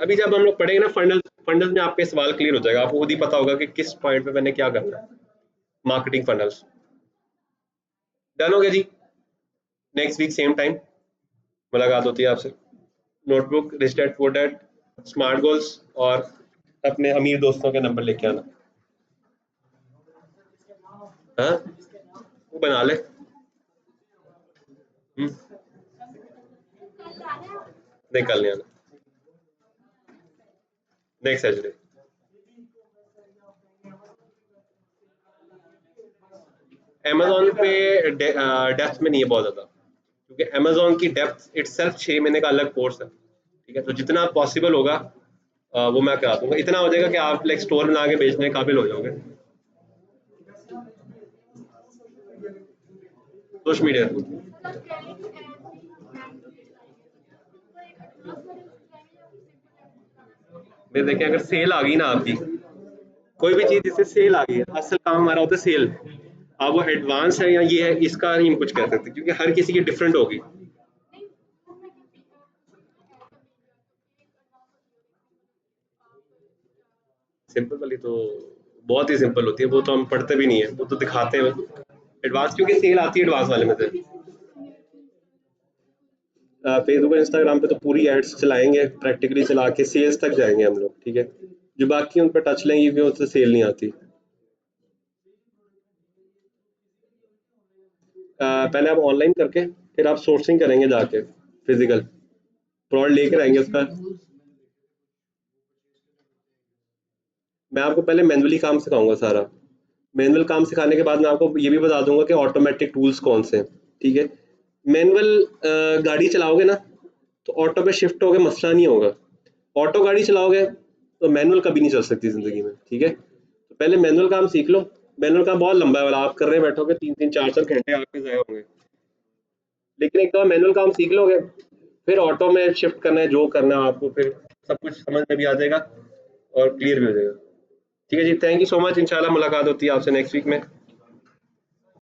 अभी जब हम लोग पढ़ेंगे ना फंडल, फंडल में आपके सवाल क्लियर हो जाएगा, आपको खुद ही पता होगा कि किस पॉइंट पे मैंने क्या करना है। मार्केटिंग फंडल्स डन हो गया जी। नेक्स्ट वीक सेम टाइम मुलाकात होती है आपसे। Notebook, rich dad poor dad, smart goals और अपने अमीर दोस्तों के नंबर लेके आना। हाँ, वो बना ले। निकल नहीं आना नेक्स्ट सैटरडे। अमेजोन पे डेप्थ में नहीं है बहुत ज्यादा, क्योंकि अमेजोन की डेप्थ इटसेल्फ 6 महीने का अलग कोर्स है। ठीक है, तो जितना पॉसिबल होगा वो मैं करा दूंगा। इतना हो जाएगा कि आप लाइक स्टोर बना के बेचने के काबिल हो जाओगे। सोशल मीडिया में देखें, अगर सेल आ गई ना आपकी, कोई भी चीज जिससे सेल आ गई है, असल काम हमारा होता है सेल। अब वो एडवांस है या ये है, इसका नहीं हम कुछ कह सकते, क्योंकि हर किसी की डिफरेंट होगी। सिंपल वाली तो बहुत ही सिंपल होती है, वो तो हम पढ़ते भी नहीं है, वो तो दिखाते हैं एडवांस, क्योंकि सेल आती है एडवांस वाले में से। फेसबुक और इंस्टाग्राम पे तो पूरी एड्स चलाएंगे, प्रैक्टिकली चला के सेल्स तक जाएंगे हम लोग। ठीक है, जो बाकी उन पर टच लेंगे क्योंकि उससे सेल नहीं आती। पहले आप ऑनलाइन करके फिर आप सोर्सिंग करेंगे जाके, फिजिकल प्रोडक्ट लेकर आएंगे उसका। मैं आपको पहले मैनुअली काम सिखाऊंगा सारा। मैनुअल काम सिखाने के बाद मैं आपको ये भी बता दूंगा कि ऑटोमेटिक टूल्स कौन से हैं। ठीक है, मैनुअल गाड़ी चलाओगे ना तो ऑटो पे शिफ्ट होगे, मसला नहीं होगा। ऑटो गाड़ी चलाओगे तो मैनुअल कभी नहीं चल सकती जिंदगी में। ठीक है, तो पहले मैनुअल काम सीख लो। मैनुअल काम बहुत लंबा है वाला, आप कर रहे बैठोगे 3-3 4-4 घंटे आपके ज़ाया होंगे। लेकिन एक बार मैनुअल काम सीख लोगे, फिर ऑटो में शिफ्ट करना है, जो करना है आपको, फिर सब कुछ समझ में भी आ जाएगा और क्लियर भी हो जाएगा। ठीक है जी, थैंक यू सो मच। इंशाल्लाह मुलाकात होती है आपसे नेक्स्ट वीक में।